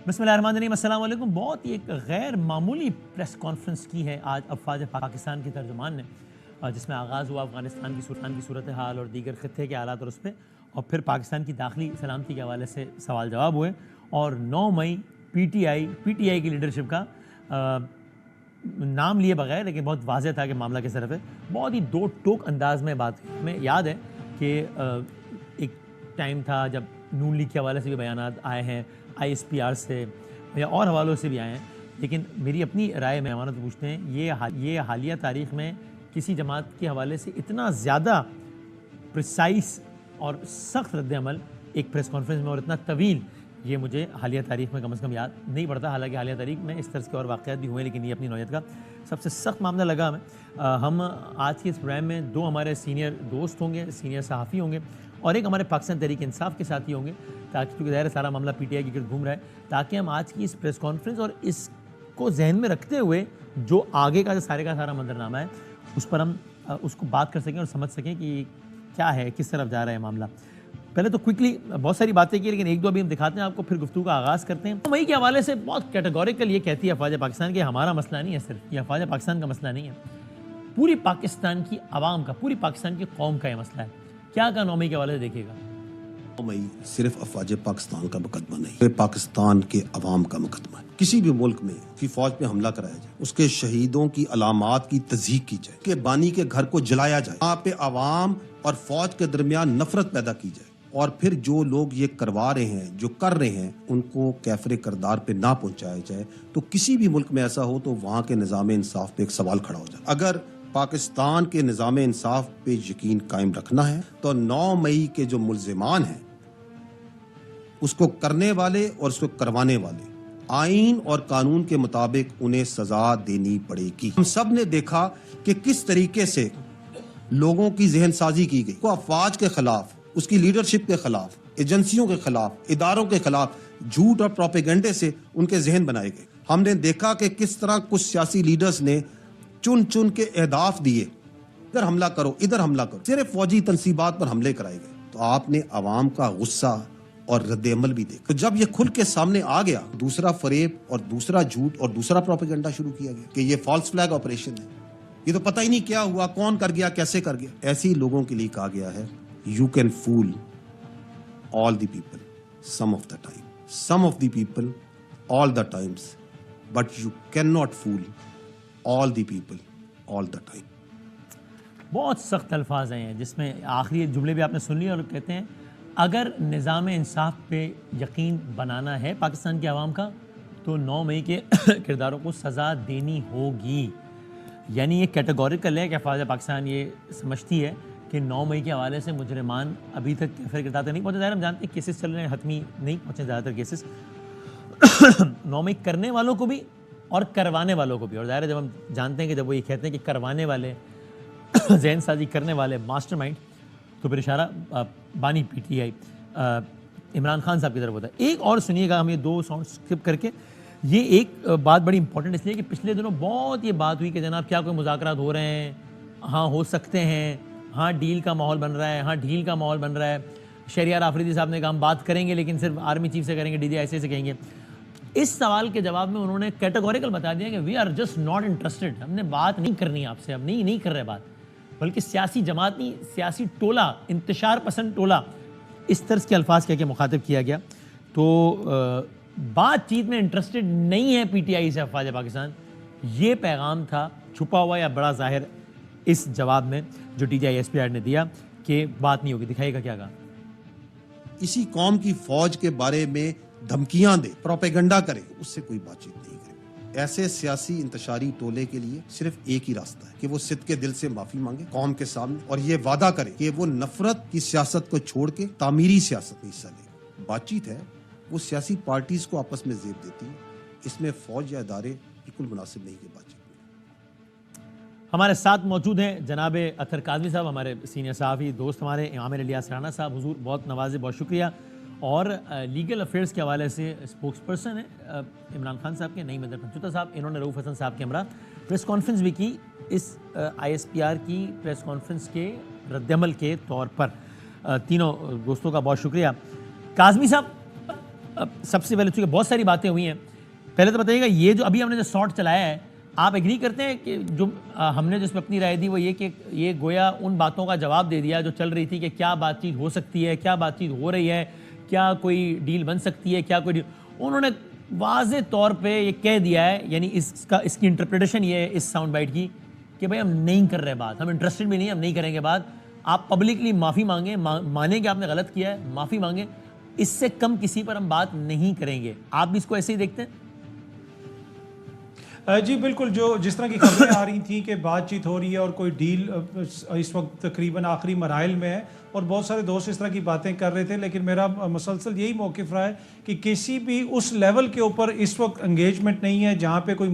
بسم اللہ الرحمن الرحیم، السلام علیکم۔ بہت ہی ایک غیر معمولی پریس کانفرنس کی ہے آج افواج پاکستان کے ترجمان نے، جس میں آغاز ہوا افغانستان کی صورتحال اور دیگر خطے کے حالات اور اس پہ، اور پھر پاکستان کی داخلی سلامتی کے حوالے سے سوال جواب ہوئے، اور 9 مئی پی ٹی آئی کی لیڈرشپ کا نام لیے بغیر، لیکن بہت واضح تھا کہ معاملہ کس طرف ہے، بہت ہی دو ٹوک انداز میں بات کی۔ ہمیں یاد ہے کہ ایک ٹائم تھا جب نون لیگ کے حوالے سے بھی بیانات آئے ہیں، آئی ایس پی آر سے یا اور حوالوں سے بھی آئے ہیں، لیکن میری اپنی رائے میں امانت پوچھتے ہیں، یہ حالیہ تاریخ میں کسی جماعت کے حوالے سے اتنا زیادہ پریسائز اور سخت رد عمل ایک پریس کانفرنس میں اور اتنا طویل، یہ مجھے حالیہ تاریخ میں کم از کم یاد نہیں پڑتا۔ حالانکہ حالیہ تاریخ میں اس طرح کے اور واقعات بھی ہوئے، لیکن یہ اپنی نوعیت کا سب سے سخت معاملہ لگا ہمیں۔ ہم آج کے اس پروگرام میں 2 ہمارے سینئر دوست ہوں گے، سینئر صحافی ہوں گے، اور ایک ہمارے پاکستان تحریک انصاف کے ساتھی ہوں گے، تاکہ کیونکہ ظاہر سارا معاملہ پی ٹی آئی کے گرد گھوم رہا ہے، تاکہ ہم آج کی اس پریس کانفرنس اور اس کو ذہن میں رکھتے ہوئے جو آگے کا سارا منظرنامہ ہے اس پر ہم اس کو بات کر سکیں اور سمجھ سکیں کہ کیا ہے، کس طرف جا رہا ہے معاملہ۔ پہلے تو کوئکلی بہت ساری باتیں کی، لیکن ایک دو ابھی ہم دکھاتے ہیں آپ کو، پھر گفتگو کا آغاز کرتے ہیں۔ مئی کے حوالے سے بہت کیٹیگوریکل یہ کہتی ہے افواج پاکستان کہ ہمارا مسئلہ نہیں ہے، صرف یہ افواج پاکستان کا مسئلہ نہیں ہے، پوری پاکستان کی عوام کا، پوری پاکستان کی قوم کا یہ مسئلہ ہے۔ کیا کہا 9 مئی کے حوالے سے دیکھیے گا۔ 9 مئی صرف افواج پاکستان کا مقدمہ نہیں، پاکستان کے عوام کا مقدمہ ہے۔ کسی بھی ملک میں کی فوج پہ حملہ کرایا جائے، اس کے شہیدوں کی علامات کی تصدیق کی جائے، کہ بانی کے گھر کو جلایا جائے، وہاں پہ عوام اور فوج کے درمیان نفرت پیدا کی جائے، اور پھر جو لوگ یہ کروا رہے ہیں، جو کر رہے ہیں، ان کو کیفر کردار پہ نہ پہنچایا جائے، تو کسی بھی ملک میں ایسا ہو تو وہاں کے نظام انصاف پہ ایک سوال کھڑا ہو جائے۔ اگر پاکستان کے نظام انصاف پہ یقین قائم رکھنا ہے تو 9 مئی کے جو ملزمان ہیں، اس کو کرنے والے اور اس کو کروانے والے، آئین اور قانون کے مطابق انہیں سزا دینی پڑے گی۔ ہم سب نے دیکھا کہ کس طریقے سے لوگوں کی ذہن سازی کی گئی، کو افواج کے خلاف، اس کی لیڈرشپ کے خلاف، ایجنسیوں کے خلاف، اداروں کے خلاف جھوٹ اور پروپیگنڈے سے ان کے ذہن بنائے گئے۔ ہم نے دیکھا کہ کس طرح کچھ سیاسی لیڈرز نے چن کے اہداف دیے، ادھر حملہ کرو، ادھر حملہ کرو، صرف فوجی تنصیبات پر حملے کرائے گئے۔ تو آپ نے عوام کا غصہ اور رد عمل بھی دیکھا۔ تو جب یہ کھل کے سامنے آ گیا، دوسرا فریب اور دوسرا جھوٹ اور دوسرا پروپیگنڈا شروع کیا گیا کہ یہ فالس فلیگ آپریشن ہے، یہ تو پتہ ہی نہیں کیا ہوا، کون کر گیا، کیسے کر گیا۔ ایسے ہی لوگوں کے لیے کہا گیا ہے، you can fool all the people some of the time, some of the people all the times, but you can not fool all the people all the time. بہت سخت الفاظ ہیں جس میں آخری جملے بھی آپ نے سن لی، اور کہتے ہیں اگر نظام انصاف پہ یقین بنانا ہے پاکستان کے عوام کا تو 9 مئی کے کرداروں کو سزا دینی ہوگی۔ یعنی یہ کیٹیگوریکل ہے کہ افواج پاکستان یہ سمجھتی ہے کہ 9 مئی کے حوالے سے مجرمان ابھی تک کیفر کردار تک نہیں پہنچے۔ ظاہر ہم جانتے ہیں کیسز چل رہے ہیں، حتمی نہیں پہنچے زیادہ تر کیسز 9 مئی کرنے والوں کو بھی اور کروانے والوں کو بھی، اور ظاہر ہے جب ہم جانتے ہیں کہ جب وہ یہ کہتے ہیں کہ کروانے والے، ذہن سازی کرنے والے ماسٹر مائنڈ، تو پھر اشارہ بانی P T I Imran Khan صاحب کی طرف ہوتا ہے۔ ایک اور سنیے گا، ہم یہ 2 ساؤنڈ اسکپ کر کے، یہ ایک بات بڑی امپورٹنٹ اس لیے کہ پچھلے دنوں بہت یہ بات ہوئی کہ جناب کیا کوئی مذاکرات ہو رہے ہیں، ہاں ہو سکتے ہیں، ہاں ڈیل کا ماحول بن رہا ہے، ہاں ڈیل کا ماحول بن رہا ہے۔ شہریار آفریدی صاحب نے کہا ہم بات کریں گے لیکن صرف آرمی چیف سے کریں گے، ڈی جی ایسے کہیں گے۔ اس سوال کے جواب میں انہوں نے کیٹیگوریکل بتا دیا کہ we are just not interested, ہم نے بات نہیں کرنی آپ سے، ہم نہیں کر رہے بات، بلکہ سیاسی جماعت نہیں، سیاسی ٹولہ، انتشار پسند ٹولہ، اس طرز کے الفاظ کہہ کے مخاطب کیا گیا۔ تو بات چیت میں انٹرسٹڈ نہیں ہے پی ٹی آئی سے افواج پاکستان، یہ پیغام تھا چھپا ہوا یا بڑا ظاہر اس جواب میں جو D G I S P R نے دیا کہ بات نہیں ہوگی۔ دکھائیے گا کیا کہا۔ اسی قوم کی فوج کے بارے میں دھمکیاں دے، پروپیگنڈا کرے، اس سے کوئی بات چیت نہیں کرے۔ ایسے سیاسی انتشاری ٹولے کے لیے صرف ایک ہی راستہ ہے کہ وہ صدق کے دل سے معافی مانگے قوم کے سامنے، اور یہ وعدہ کرے کہ وہ نفرت کی سیاست کو چھوڑ کے تعمیری سیاست میں حصہ لے۔ بات چیت ہے وہ سیاسی پارٹیز کو آپس میں زیب دیتی ہے، اس میں فوج یا ادارے بالکل مناسب نہیں کہ بات چیت۔ ہمارے ساتھ موجود ہیں جناب اطہر کاظمی صاحب، ہمارے سینئر صحافی دوست، ہمارے عامر الیاس رانا صاحب، حضور بہت نوازے، بہت شکریہ، اور لیگل افیئرز کے حوالے سے اسپوکس پرسن ہیں عمران خان صاحب کے، نئی مدر پنچوتا صاحب، انہوں نے رؤوف حسن صاحب کے ہمراہ پریس کانفرنس بھی کی اس آئی ایس پی آر کی پریس کانفرنس کے رد عمل کے طور پر۔ تینوں دوستوں کا بہت شکریہ۔ کاظمی صاحب، سب سے پہلے چونکہ بہت ساری باتیں ہوئی ہیں، پہلے تو بتائیے گا یہ جو ابھی ہم نے جو شارٹ چلایا ہے، آپ ایگری کرتے ہیں کہ جو ہم نے جس میں اپنی رائے دی وہ یہ کہ یہ گویا ان باتوں کا جواب دے دیا جو چل رہی تھی کہ کیا بات چیت ہو سکتی ہے، کیا بات چیت ہو رہی ہے، کیا کوئی ڈیل بن سکتی ہے، کیا کوئی ڈیل، انہوں نے واضح طور پہ یہ کہہ دیا ہے، یعنی اس کی انٹرپریٹیشن یہ ہے اس ساؤنڈ بائٹ کی کہ بھائی ہم نہیں کر رہے بات، ہم انٹرسٹڈ بھی نہیں، ہم نہیں کریں گے بات، آپ پبلکلی معافی مانگیں، مانیں کہ آپ نے غلط کیا ہے، معافی مانگیں، اس سے کم کسی پر ہم بات نہیں کریں گے۔ آپ بھی اس کو ایسے ہی دیکھتے ہیں؟ جی بالکل، جو جس طرح کی خبریں آ رہی تھیں کہ بات چیت ہو رہی ہے اور کوئی ڈیل اس وقت تقریباً آخری مراحل میں ہے، اور بہت سارے دوست اس طرح کی باتیں کر رہے تھے، لیکن میرا مسلسل یہی موقف رہا ہے کہ کسی بھی اس لیول کے اوپر اس وقت انگیجمنٹ نہیں ہے جہاں پہ کوئی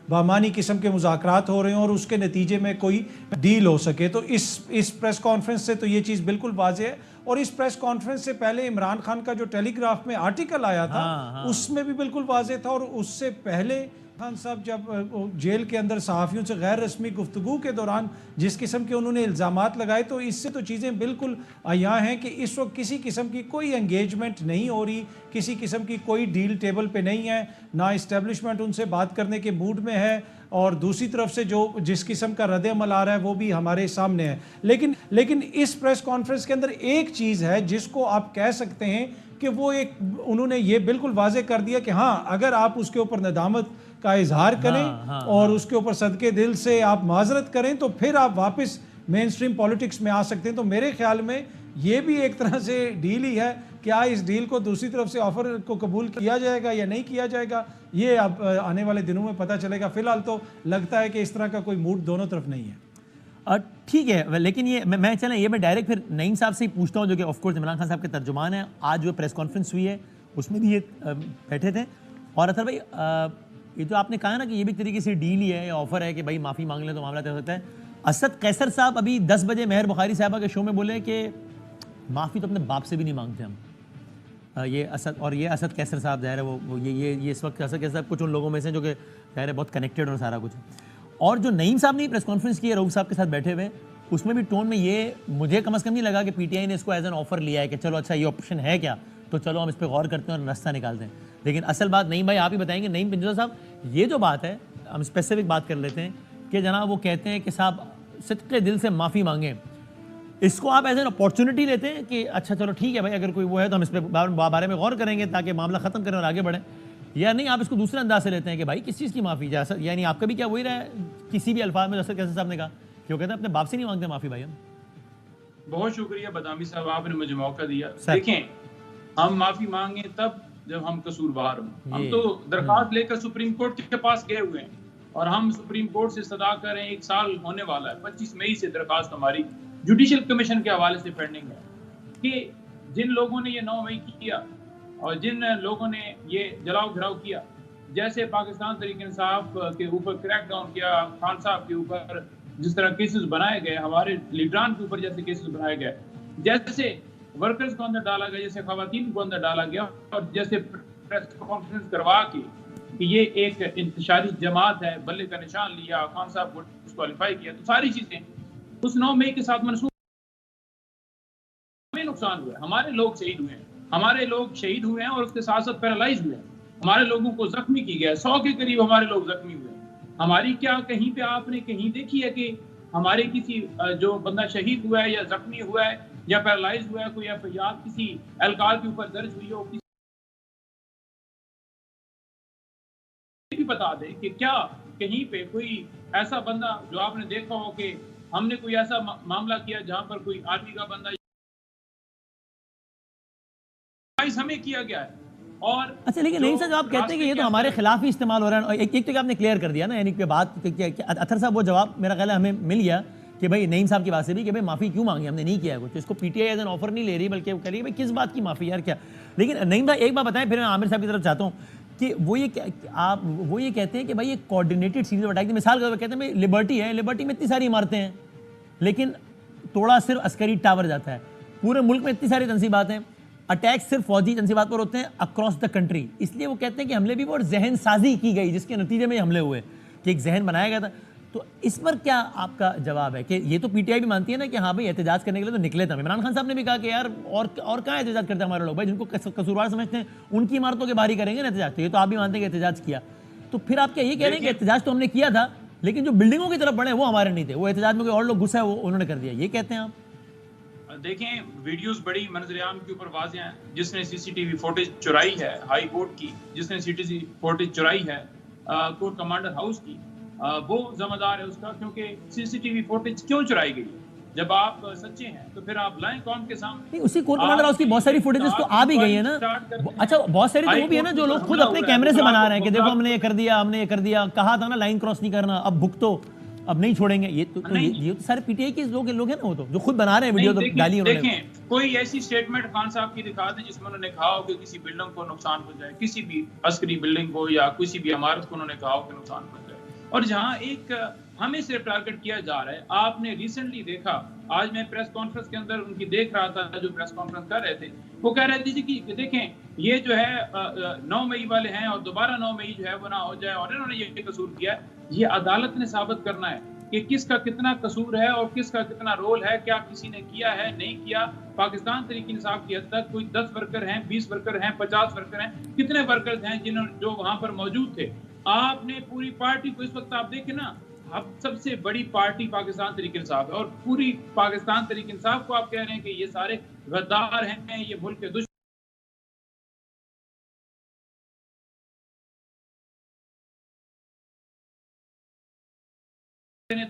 بامانی قسم کے مذاکرات ہو رہے ہیں اور اس کے نتیجے میں کوئی ڈیل ہو سکے۔ تو اس پریس کانفرنس سے تو یہ چیز بالکل واضح ہے، اور اس پریس کانفرنس سے پہلے عمران خان کا جو ٹیلی گراف میں آرٹیکل آیا تھا اس میں بھی بالکل واضح تھا، اور اس سے پہلے خان صاحب جب جیل کے اندر صحافیوں سے غیر رسمی گفتگو کے دوران جس قسم کے انہوں نے الزامات لگائے، تو اس سے تو چیزیں بالکل عیاں ہیں کہ اس وقت کسی قسم کی کوئی انگیجمنٹ نہیں ہو رہی، کسی قسم کی کوئی ڈیل ٹیبل پہ نہیں ہے، نہ اسٹیبلشمنٹ ان سے بات کرنے کے موڈ میں ہے، اور دوسری طرف سے جس قسم کا رد عمل آ رہا ہے وہ بھی ہمارے سامنے ہے۔ لیکن اس پریس کانفرنس کے اندر ایک چیز ہے جس کو آپ کہہ سکتے ہیں کہ وہ انہوں نے یہ بالکل واضح کر دیا کہ ہاں، اگر آپ اس کے اوپر ندامت کا اظہار کریں اور اس کے اوپر صدقے دل سے آپ معذرت کریں تو پھر آپ واپس مین سٹریم پولیٹکس میں آ سکتے ہیں۔ تو میرے خیال میں یہ بھی ایک طرح سے ڈیل ہی ہے، کیا اس ڈیل کو دوسری طرف سے آفر کو قبول کیا جائے گا یا نہیں کیا جائے گا، یہ اب آنے والے دنوں میں پتہ چلے گا۔ فی الحال تو لگتا ہے کہ اس طرح کا کوئی موڈ دونوں طرف نہیں ہے۔ ٹھیک ہے، لیکن یہ میں ڈائریکٹ پھر نعیم صاحب سے ہی پوچھتا ہوں جو کہ آف کورس عمران خان صاحب کے ترجمان ہیں۔ آج جو پریس کانفرنس ہوئی ہے اس میں بھی یہ بیٹھے تھے، اور اطہر بھائی یہ جو آپ نے کہا نا کہ یہ بھی طریقے سے ڈیل ہی ہے یا آفر ہے کہ بھائی معافی مانگ لیں تو معاملہ طے ہو سکتا ہے۔ اسد قیصر صاحب ابھی 10 بجے مہر بخاری صاحبہ کے شو میں بولے کہ معافی تو اپنے باپ سے بھی نہیں مانگتے ہم، یہ اسد قیصر صاحب ظاہر ہے وہ یہ اس وقت اسد قیصر صاحب کچھ ان لوگوں میں سے جو کہ ظاہر ہے بہت کنیکٹڈ اور سارا کچھ، اور جو نعیم صاحب نے پریس کانفرنس کی ہے رؤوف صاحب کے ساتھ بیٹھے ہوئے، اس میں بھی ٹون میں یہ مجھے کم از کم نہیں لگا کہ پی ٹی آئی نے اس کو ایز این آفر لیا ہے کہ چلو اچھا یہ آپشن ہے کیا، تو چلو ہم اس پہ غور کرتے ہیں اور راستہ نکالتے ہیں۔ لیکن اصل بات نعیم بھائی آپ ہی بتائیں گے، نعیم پنجوزہ صاحب یہ جو بات ہے ہم اسپیسیفک بات کر لیتے ہیں کہ جناب وہ کہتے ہیں کہ صاحب صدقے دل سے معافی مانگیں، اس کو آپ ایز این اپارچونٹی لیتے ہیں کہ اچھا چلو ٹھیک ہے بھائی اگر کوئی وہ ہے تو ہم اس پہ بارے میں غور کریں گے تاکہ معاملہ ختم کریں اور آگے بڑھیں، یا نہیں آپ اس کو دوسرے انداز سے لیتے ہیں کہ بھائی کس چیز کی معافی، جیسا یعنی آپ کا بھی کیا وہی رہا ہے کسی بھی الفاظ میں جیسے صاحب نے کہا کہ وہ کہتے ہیں اپنے باپ سے نہیں مانگتے معافی بھائی ہم۔ بہت شکریہ بدامی صاحب، آپ نے مجھے موقع دیا۔ دیکھیں، ہم معافی مانگیں تب جب ہم قصوروار ہوں۔ ہم تو درخواست لے کر سپریم کورٹ کے پاس گئے ہوئے ہیں، اور ہم سپریم کورٹ سے استدعا کر رہے ہیں، 1 سال ہونے والا ہے، 25 مئی سے درخواست ہماری جوڈیشل کمیشن کے حوالے سے پینڈنگ ہے کہ جن لوگوں نے یہ 9 مئی کیا اور جن لوگوں نے یہ جلاؤ گھراؤ کیا، جیسے پاکستان تحریک انصاف کے اوپر کریک ڈاؤن کیا، خان صاحب کے اوپر جس طرح کیسز بنائے گئے، ہمارے لیڈران کے اوپر جیسے کیسز بنائے گئے، جیسے ورکرز کو اندر ڈالا گیا، جیسے خواتین کو اندر ڈالا گیا، اور جیسے پریس کانفرنس کروا کے کہ یہ ایک انتشاری جماعت ہے، بلے کا نشان لیا، خان صاحب کو ڈسکوالیفائی کیا، تو ساری چیزیں اس 9 مئی کے ساتھ منسوخ۔ ہمیں نقصان ہوا ہے، ہمارے لوگ شہید ہوئے ہیں، ہمارے لوگ شہید ہوئے ہیں اور اس کے ساتھ ساتھ پیرالائز ہوئے ہیں، ہمارے لوگوں کو زخمی کی گیا ہے، 100 کے قریب ہمارے لوگ زخمی ہوئے ہیں۔ ہماری کیا کہیں پہ آپ نے کہیں دیکھی ہے کہ ہمارے کسی جو بندہ شہید ہوا ہے یا زخمی ہوا ہے یا پیرالائز ہوا ہے، کوئی ایف آئی آر کسی اہلکار کے اوپر درج ہوئی ہو، کسی بھی بتا دے کہ کیا کہیں پہ کوئی ایسا بندہ جو آپ نے دیکھا ہو کہ ہم نے کوئی ایسا معاملہ کیا جہاں پر کوئی آرمی کا بندہ ہمیں کیا گیا ہے۔ اور اچھا لیکن نہیں سر، جو آپ کہتے ہیں کہ یہ تو ہمارے خلاف ہی استعمال ہو رہا ہے، ایک تو کہ آپ نے کلیئر کر دیا نا، یعنی کہ بات اطہر صاحب وہ جواب میرا خیال ہے ہمیں مل گیا کہ بھائی نعیم صاحب کی بات سے بھی کہ بھائی معافی کیوں مانگی، ہم نے نہیں کیا ہے کچھ، اس کو P T I as an offer نہیں لے رہی بلکہ وہ کہہ رہی ہے بھائی کس بات کی معافی یار کیا۔ لیکن نعیم بھائی ایک بات بتائیں، پھر میں عامر صاحب کی طرف چاہتا ہوں کہ وہ یہ کہتے ہیں کہ بھائی یہ کوآرڈینیٹڈ سیریز اٹیک، مثال کے طور پر کہتے ہیں بھائی لبرٹی ہے، لبرٹی میں اتنی ساری عمارتیں ہیں لیکن توڑا صرف عسکری ٹاور جاتا ہے، پورے ملک میں اتنی ساری تنصیبات ہیں، اٹیک صرف فوجی تنصیبات پر ہوتے ہیں اکراس دا کنٹری، اس لیے وہ کہتے ہیں کہ حملے بھی وہ ذہن سازی کی گئی جس کے نتیجے میں حملے ہوئے کہ ایک ذہن بنایا گیا تھا۔ تو اس پر کیا آپ کا جواب ہے کہ یہ تو پی ٹی آئی بھی مانتی ہے نا کہ ہاں بھائی احتجاج کرنے کے لیے تو نکلے تھے. عمران خان صاحب نے بھی کہا کہ یار اور کہاں احتجاج کرتے ہیں ہمارے لوگ, بھائی جن کو قصوروار سمجھتے ہیں ان کی عمارتوں کے باہر ہی کریں گے نا احتجاج. تو یہ تو آپ بھی مانتے ہیں کہ احتجاج کیا, تو پھر آپ کیا یہ کہہ رہے ہیں کہ احتجاج تو ہم نے کیا تھا لیکن جو بلڈنگوں کی طرف بڑھے وہ ہمارے نہیں تھے, وہ احتجاج میں کوئی اور لوگ گھسے وہ انہوں نے کر دیا, یہ کہتے ہیں آپ؟ دیکھیں ویڈیوز بڑی منظر عام کے اوپر واضح ہیں. جس نے سی سی ٹی وی فوٹیج چرائی ہے ہائی کورٹ کی, جس نے سی ٹی وی فوٹیج چرائی ہے کورٹ کمانڈر ہاؤس کی, وہ ذمہ دار ہے اس کا, کیونکہ سی سی ٹی وی فوٹیج کیوں چرائی گئی. جب آپ سچے ہیں تو پھر آپ لائیں قوم کے سامنے. نہیں اسی کورٹ کمانڈر ہاؤس کی بہت ساری فوٹیجز تو آ بھی گئی ہیں نا. اچھا بہت ساری تو وہ بھی ہے نا جو لوگ خود اپنے کیمرے سے بنا رہے ہیں کہ دیکھو ہم نے یہ کر دیا, ہم نے یہ کر دیا, کہا تھا نا لائن کراس نہیں کرنا, اب بھگتو, اب نہیں چھوڑیں گے. یہ تو سارے پی ٹی آئی کے لوگ ہیں نا, وہ تو جو خود بنا رہے ہیں ویڈیو تو ڈالی انہوں نے. دیکھیں کوئی ایسی سٹیٹمنٹ خان صاحب کی دکھا دیں جس میں انہوں نے کہا ہو کہ کسی بلڈنگ کو نقصان ہو جائے, کسی بھی عسکری بلڈنگ کو یا کسی بھی عمارت کو انہوں نے کہا ہو کہ نقصان ہو جائے. اور جہاں ایک ہمیں صرف ٹارگٹ کیا جا رہا ہے, آپ نے ریسنٹلی دیکھا, آج میں پریس کانفرنس کے اندر ان کی دیکھ رہا تھا جو پریس کانفرنس کر رہے تھے, وہ کہہ رہے تھے کہ دیکھیں یہ جو ہے 9 مئی والے ہیں اور دوبارہ 9 مئی جو ہے وہ نہ ہو جائے, اور انہوں نے یہ قصور کیا ہے. یہ عدالت نے ثابت کرنا ہے کہ کس کا کتنا قصور ہے اور کس کا کتنا رول ہے, کیا کسی نے کیا ہے نہیں کیا. پاکستان تحریک انصاف کی حد تک کوئی 10 ورکر ہیں, 20 ورکر ہیں, 50 ورکر ہیں, کتنے ورکرز ہیں جو وہاں پر موجود تھے. آپ نے پوری پارٹی کو, اس وقت آپ دیکھیں نا, اب سب سے بڑی پارٹی پاکستان تحریک انصاف ہے, اور پوری پاکستان تحریک انصاف کو آپ کہہ رہے ہیں کہ یہ سارے غدار ہیں, یہ ملک کے دشمن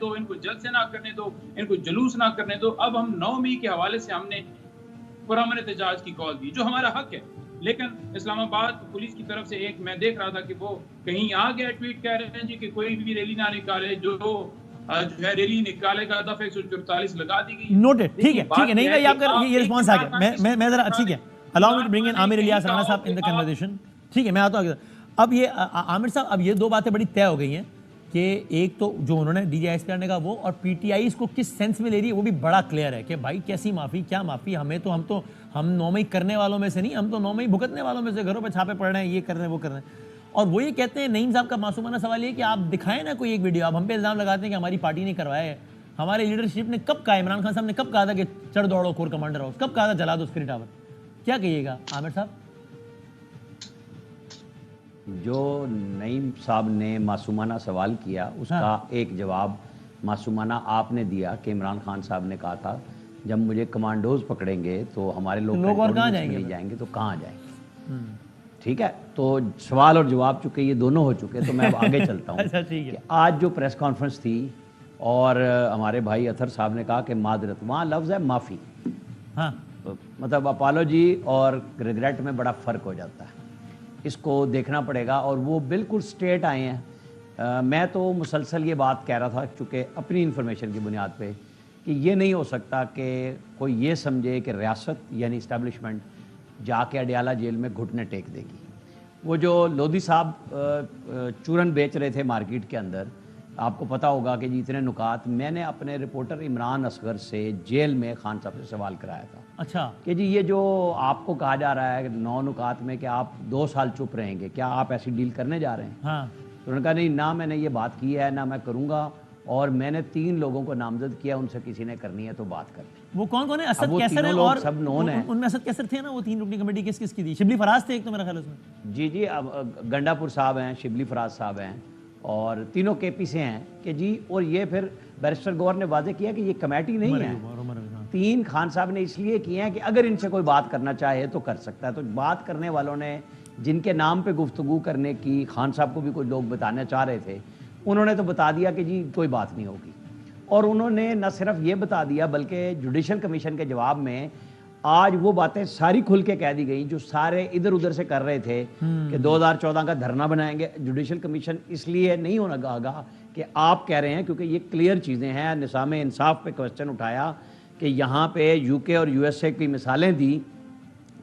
دو, ان کو جلد سے نہ کرنے دو, ان کو جلوس نہ کرنے دو. اب ہم 9 مئی کے حوالے سے ہم نے پرامن احتجاج کی کال دی جو ہمارا حق ہے, لیکن اسلام آباد پولیس کی طرف سے ایک میں دیکھ رہا تھا کہ وہ کہیں آ گیا ٹویٹ کہہ رہے ہیں جی کہ کوئی بھی ریلی نہ نکالے, جو ہے ریلی نکالے گا دفعہ 144 لگا دی گئی. نوٹڈ, ٹھیک ہے نہیں بھائی آپ کا یہ رسپانس آ گیا. میں ذرا ٹھیک ہے, الاؤ می ٹو برنگ ان عامر الیاس رانا صاحب ان دی کنورسیشن. ٹھیک ہے میں آتا ہوں. اب یہ عامر صاحب, اب یہ دو باتیں بڑی طے ہو گئی ہیں کہ ایک تو جو انہوں نے D G S P R نے کہا وہ, اور پی ٹی آئی اس کو کس سینس میں لے رہی ہے وہ بھی بڑا کلیئر ہے کہ بھائی کیسی معافی, کیا معافی, ہم 9 مئی کرنے والوں میں سے نہیں, ہم تو 9 مئی بھگتنے والوں میں سے, گھروں پہ چھاپے پڑ رہے ہیں, یہ کر رہے ہیں وہ کر رہے ہیں. اور وہ یہ کہتے ہیں, نعیم صاحب کا معصومانہ سوال یہ کہ آپ دکھائیں نا کوئی ایک ویڈیو, آپ ہم پہ الزام لگاتے ہیں کہ ہماری پارٹی نے کروایا ہے. ہمارے لیڈرشپ نے کب کہا, عمران خان صاحب نے کب کہا تھا کہ چڑھ دوڑو کور کمانڈر ہاؤس, کب کہا تھا جلا دو اسکری ٹاور, کیا کہیے گا عامر صاحب؟ جو نعیم صاحب نے معصومانہ سوال کیا اس کا ایک جواب معصومانہ آپ نے دیا کہ عمران خان صاحب نے کہا تھا جب مجھے کمانڈوز پکڑیں گے تو ہمارے لوگ اور کہاں جائیں گے تو کہاں جائیں گے. ٹھیک ہے, تو سوال اور جواب چکے یہ دونوں ہو چکے, تو میں اب آگے چلتا ہوں کہ آج جو پریس کانفرنس تھی اور ہمارے بھائی اطہر صاحب نے کہا کہ معذرت, وہاں لفظ ہے معافی, مطلب اپالوجی اور ریگریٹ میں بڑا فرق ہو جاتا ہے, اس کو دیکھنا پڑے گا. اور وہ بالکل سٹریٹ آئے ہیں. میں تو مسلسل یہ بات کہہ رہا تھا چونکہ اپنی انفارمیشن کی بنیاد پہ کہ یہ نہیں ہو سکتا کہ کوئی یہ سمجھے کہ ریاست یعنی اسٹیبلشمنٹ جا کے اڈیالہ جیل میں گھٹنے ٹیک دے گی. وہ جو لودھی صاحب چورن بیچ رہے تھے مارکیٹ کے اندر, آپ کو پتہ ہوگا کہ جی اتنے نکات, میں نے اپنے رپورٹر عمران اصغر سے جیل میں خان صاحب سے سوال کرایا تھا. اچھا کہ جی یہ جو آپ کو کہا جا رہا ہے 9 نکات میں کہ آپ 2 سال چپ رہیں گے, کیا آپ ایسی ڈیل کرنے جا رہے ہیں؟ تو انہوں نے کہا نہیں, نہ میں نے یہ بات کی ہے نہ میں کروں گا, اور میں نے 3 لوگوں کو نامزد کیا, ان سے کسی نے کرنی ہے تو بات کر لیں. وہ کون ہے؟ اسد کیسر ہے, اور سب نون ہیں ان میں. اسد کیسر تھے نا وہ 3 رکنی کمیٹی, کس کی تھی؟ شبلی فراز تھے ایک تو میرا خیال اس میں. جی اب گنڈا پور صاحب ہیں, شبلی فراز صاحب ہیں, اور تینوں کے پی سے ہیں کہ جی. اور یہ پھر بیرسٹر گور نے واضح کیا کہ یہ کمیٹی نہیں ہے, 3 خان صاحب نے اس لیے کیے ہیں کہ اگر ان سے کوئی بات کرنا چاہے تو کر سکتا ہے. تو بات کرنے والوں نے جن کے نام پہ گفتگو کرنے کی خان صاحب کو بھی کچھ لوگ بتانا چاہ رہے تھے, انہوں نے تو بتا دیا کہ جی کوئی بات نہیں ہوگی. اور انہوں نے نہ صرف یہ بتا دیا بلکہ جوڈیشل کمیشن کے جواب میں آج وہ باتیں ساری کھل کے کہہ دی گئیں جو سارے ادھر ادھر سے کر رہے تھے کہ 2014 کا دھرنا بنائیں گے. جوڈیشل کمیشن اس لیے نہیں ہونا گا کہ آپ کہہ رہے ہیں, کیونکہ یہ کلیئر چیزیں ہیں. نظام انصاف پہ کوسچن اٹھایا کہ یہاں پہ یو کے اور یو ایس اے کی مثالیں دی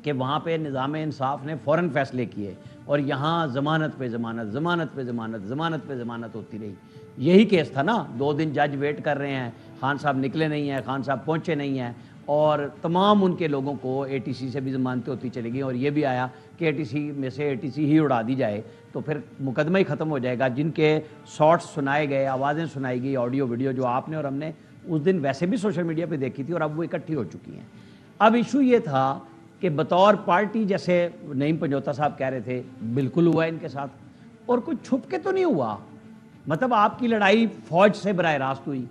کہ وہاں پہ نظام انصاف نے فوراً فیصلے کیے, اور یہاں ضمانت پہ ضمانت, ضمانت پہ ضمانت, ضمانت پہ ضمانت ہوتی رہی. یہی کیس تھا نا, 2 دن جج ویٹ کر رہے ہیں, خان صاحب نکلے نہیں ہیں, خان صاحب پہنچے نہیں ہیں, اور تمام ان کے لوگوں کو اے ٹی سی سے بھی ضمانتیں ہوتی چلی گئیں, اور یہ بھی آیا کہ ATC میں سے ATC ہی اڑا دی جائے تو پھر مقدمہ ہی ختم ہو جائے گا. جن کے شارٹس سنائے گئے, آوازیں سنائی گئی, آڈیو ویڈیو جو آپ نے اور ہم نے اس دن ویسے بھی سوشل میڈیا پہ دیکھی تھی اور اب وہ اکٹھی ہو چکی ہیں. اب ایشو یہ تھا کہ بطور پارٹی جیسے نعیم پنجوتا صاحب کہہ رہے تھے بالکل ہوا ان کے ساتھ, اور کوئی چھپ کے تو نہیں ہوا. مطلب آپ کی لڑائی فوج سے براہ راست ہوئی,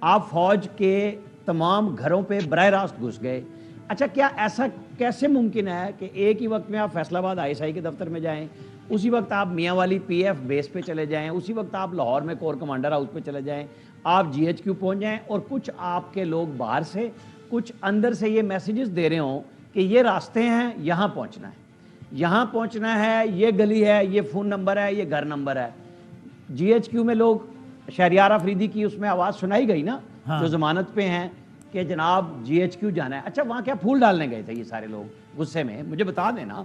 آپ فوج کے تمام گھروں پہ براہ راست گھس گئے. اچھا کیا ایسا کیسے ممکن ہے کہ ایک ہی وقت میں آپ فیصل آباد ISI کے دفتر میں جائیں, اسی وقت آپ میاں والی PF بیس پہ چلے جائیں, اسی وقت آپ لاہور میں کور کمانڈر ہاؤس پہ چلے جائیں, آپ GHQ پہنچ جائیں, اور کچھ آپ کے لوگ باہر سے کچھ اندر سے یہ میسیجز دے رہے ہوں کہ یہ راستے ہیں, یہاں پہنچنا ہے, یہاں پہنچنا ہے, یہ گلی ہے, یہ فون نمبر ہے, یہ گھر نمبر ہے. GHQ میں لوگ, شہریار آفریدی کی اس میں آواز سنائی گئی نا, جو ضمانت پہ ہیں کہ جناب GHQ جانا ہے. اچھا وہاں کیا پھول ڈالنے گئے تھے یہ سارے لوگ غصے میں؟ مجھے بتا دینا.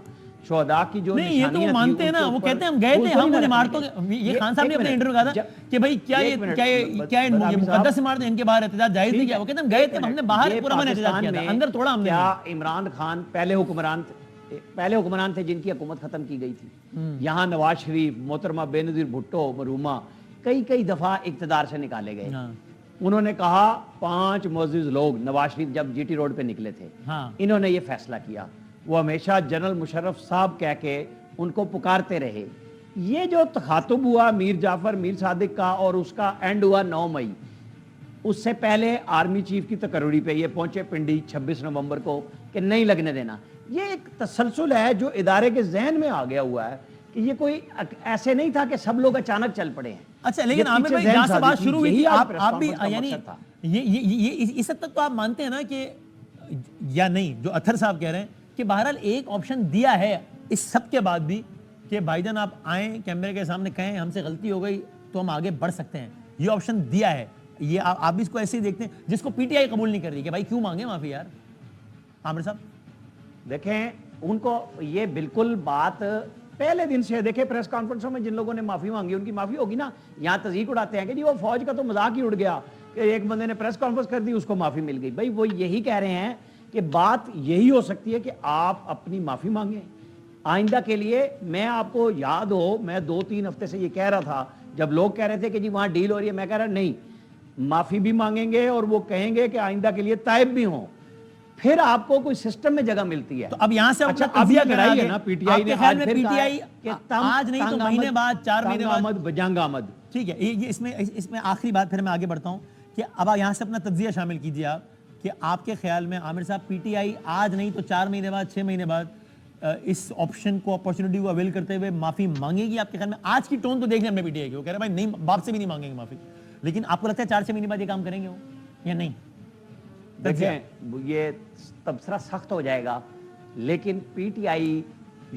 شہداء کی جو نہیں, یہ تو وہ مانتے ہیں نا, وہ کہتے ہیں ہم گئے تھے, ہم انہیں عمارتوں کے, یہ خان صاحب نے اپنے انٹرویو کہا تھا کہ بھائی کیا یہ مقدس عمارتیں ان کے باہر احتجاج جائز نہیں کیا؟ وہ کہتے ہیں ہم گئے تھے, ہم نے باہر پرامن احتجاج کیا تھا, اندر توڑا ہم نے. کیا عمران خان پہلے حکمران تھے جن کی حکومت ختم کی گئی تھی؟ یہاں نواز شریف, محترمہ بے نظیر بھٹو, مرحومہ کئی دفعہ اقتدار سے نکالے گئے. انہوں نے کہا 5 معزز لوگ, نواز شریف جب GT روڈ پہ نکلے تھے انہوں نے یہ فیصلہ کیا, وہ ہمیشہ جنرل مشرف صاحب کہہ کے ان کو پکارتے رہے. یہ جو تخاطب ہوا میر جعفر میر صادق کا اور اس کا اینڈ ہوا 9 مئی, اس سے پہلے آرمی چیف کی تقرری پہ یہ پہنچے پنڈی 26 نومبر کو کہ نہیں لگنے دینا. یہ ایک تسلسل ہے جو ادارے کے ذہن میں آ گیا ہوا ہے کہ یہ کوئی ایسے نہیں تھا کہ سب لوگ اچانک چل پڑے ہیں. اچھا لیکن عامر بھائی جہاں سے بات شروع ہوئی تھی, آپ بھی یعنی یہ اس حد تک تو آپ مانتے ہیں نا کہ, یا نہیں جو اطہر صاحب کہہ رہے ہیں کہ بہرحال ایک آپشن دیا ہے اس سب کے بعد بھی کہ بھائی جان آپ آئیں کیمرے کے سامنے کہیں ہم سے غلطی ہو گئی تو ہم آگے بڑھ سکتے ہیں, یہ آپشن دیا ہے. یہ آپ بھی اس کو ایسے ہی دیکھتے ہیں جس کو PTI قبول نہیں کر رہی کہ بھائی کیوں مانگے معافی یار؟ عامر صاحب دیکھیں ان کو یہ بالکل بات پہلے دن سے, دیکھیں پریس کانفرنسوں میں جن لوگوں نے معافی مانگی ان کی معافی ہوگی نا. یہاں تذیق اڑاتے ہیں کہ جی وہ فوج کا تو مذاق ہی اڑ گیا کہ ایک بندے نے پریس کانفرنس کر دی اس کو معافی مل گئی. بھائی وہ یہی کہہ رہے ہیں کہ بات یہی ہو سکتی ہے کہ آپ اپنی معافی مانگیں آئندہ کے لیے. میں آپ کو یاد ہو میں 2-3 ہفتے سے یہ کہہ رہا تھا جب لوگ کہہ رہے تھے کہ جی وہاں ڈیل ہو رہی ہے, میں کہہ رہا نہیں, معافی بھی مانگیں گے اور وہ کہیں گے کہ آئندہ کے لیے تائب بھی ہوں, پھر آپ کو کوئی سسٹم میں جگہ ملتی ہے. تو اب یہاں سے اب یہ لڑائی ہے نا PTI نے آج نہیں تو مہینے بعد 4 مہینے بعد بجنگ آمد. ٹھیک ہے, یہ اس میں آخری بات پھر میں آگے بڑھتا ہوں کہ اب آپ یہاں سے اپنا تجزیہ شامل کیجیے آپ کہ آپ کے خیال میں عامر صاحب PTI آج نہیں تو 4 مہینے بعد 6 مہینے بعد اس آپشن کو اپورچونٹی کو اویل کرتے ہوئے معافی مانگے گی؟ آپ کے خیال میں آج کی ٹون تو دیکھ لیں ہم نے PTI کی, وہ کہہ رہے ہیں بھائی نہیں باپ سے بھی نہیں مانگیں گے معافی, لیکن آپ کو لگتا ہے 4-6 مہینے بعد یہ کام کریں گے وہ یا نہیں؟ دیکھیں یہ تبصرہ سخت ہو جائے گا لیکن PTI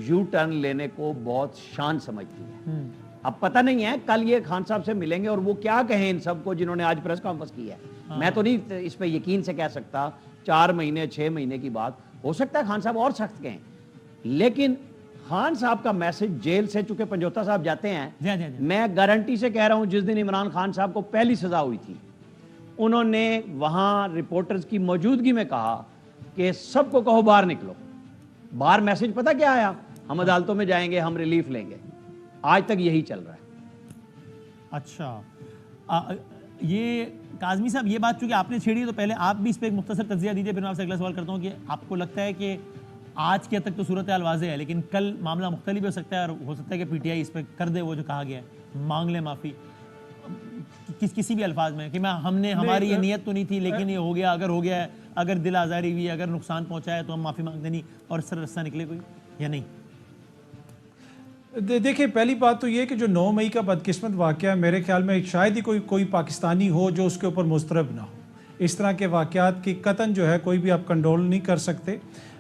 یو ٹرن لینے کو بہت شان سمجھتی ہے. اب پتہ نہیں ہے کل یہ خان صاحب سے ملیں گے اور وہ کیا کہیں ان سب کو جنہوں نے آج پریس کانفرنس کی ہے. میں تو نہیں اس پہ یقین سے کہہ سکتا 4 مہینے 6 مہینے کی بات ہو سکتا ہے خان صاحب اور سخت کہیں, لیکن خان صاحب کا میسج جیل سے چونکہ پنجوتا صاحب جاتے ہیں, میں گارنٹی سے کہہ رہا ہوں جس دن عمران خان صاحب کو پہلی سزا ہوئی تھی انہوں نے وہاں رپورٹرز کی موجودگی میں کہا کہ سب کو کہو باہر نکلو. باہر میسج پتہ کیا آیا؟ ہم عدالتوں میں جائیں گے, ہم ریلیف لیں گے. آج تک یہی چل رہا ہے. اچھا یہ کاظمی صاحب یہ بات چونکہ آپ نے چھیڑی ہے تو پہلے آپ بھی اس پہ ایک مختصر تجزیہ دیجیے, پھر میں آپ سے اگلا سوال کرتا ہوں کہ آپ کو لگتا ہے کہ آج کے تک تو صورتحال واضح ہے لیکن کل معاملہ مختلف ہو سکتا ہے اور ہو سکتا ہے کہ PTI اس پہ کر دے وہ جو کہا گیا ہے, مانگ لے معافی کسی بھی الفاظ میں کہ ہم نے ہماری یہ نیت تو نہیں تھی لیکن یہ ہو گیا, اگر ہو گیا ہے, اگر دل آزاری ہوئی, اگر نقصان پہنچا ہے تو ہم معافی مانگ دینی اور سر رستہ نکلے کوئی یا نہیں؟ دیکھیں پہلی بات تو یہ کہ جو 9 مئی کا بدقسمت واقعہ ہے میرے خیال میں شاید ہی کوئی پاکستانی ہو جو اس کے اوپر مضطرب نہ ہو. اس طرح کے واقعات کی قطعاً جو ہے کوئی بھی آپ کنٹرول نہیں کر سکتے,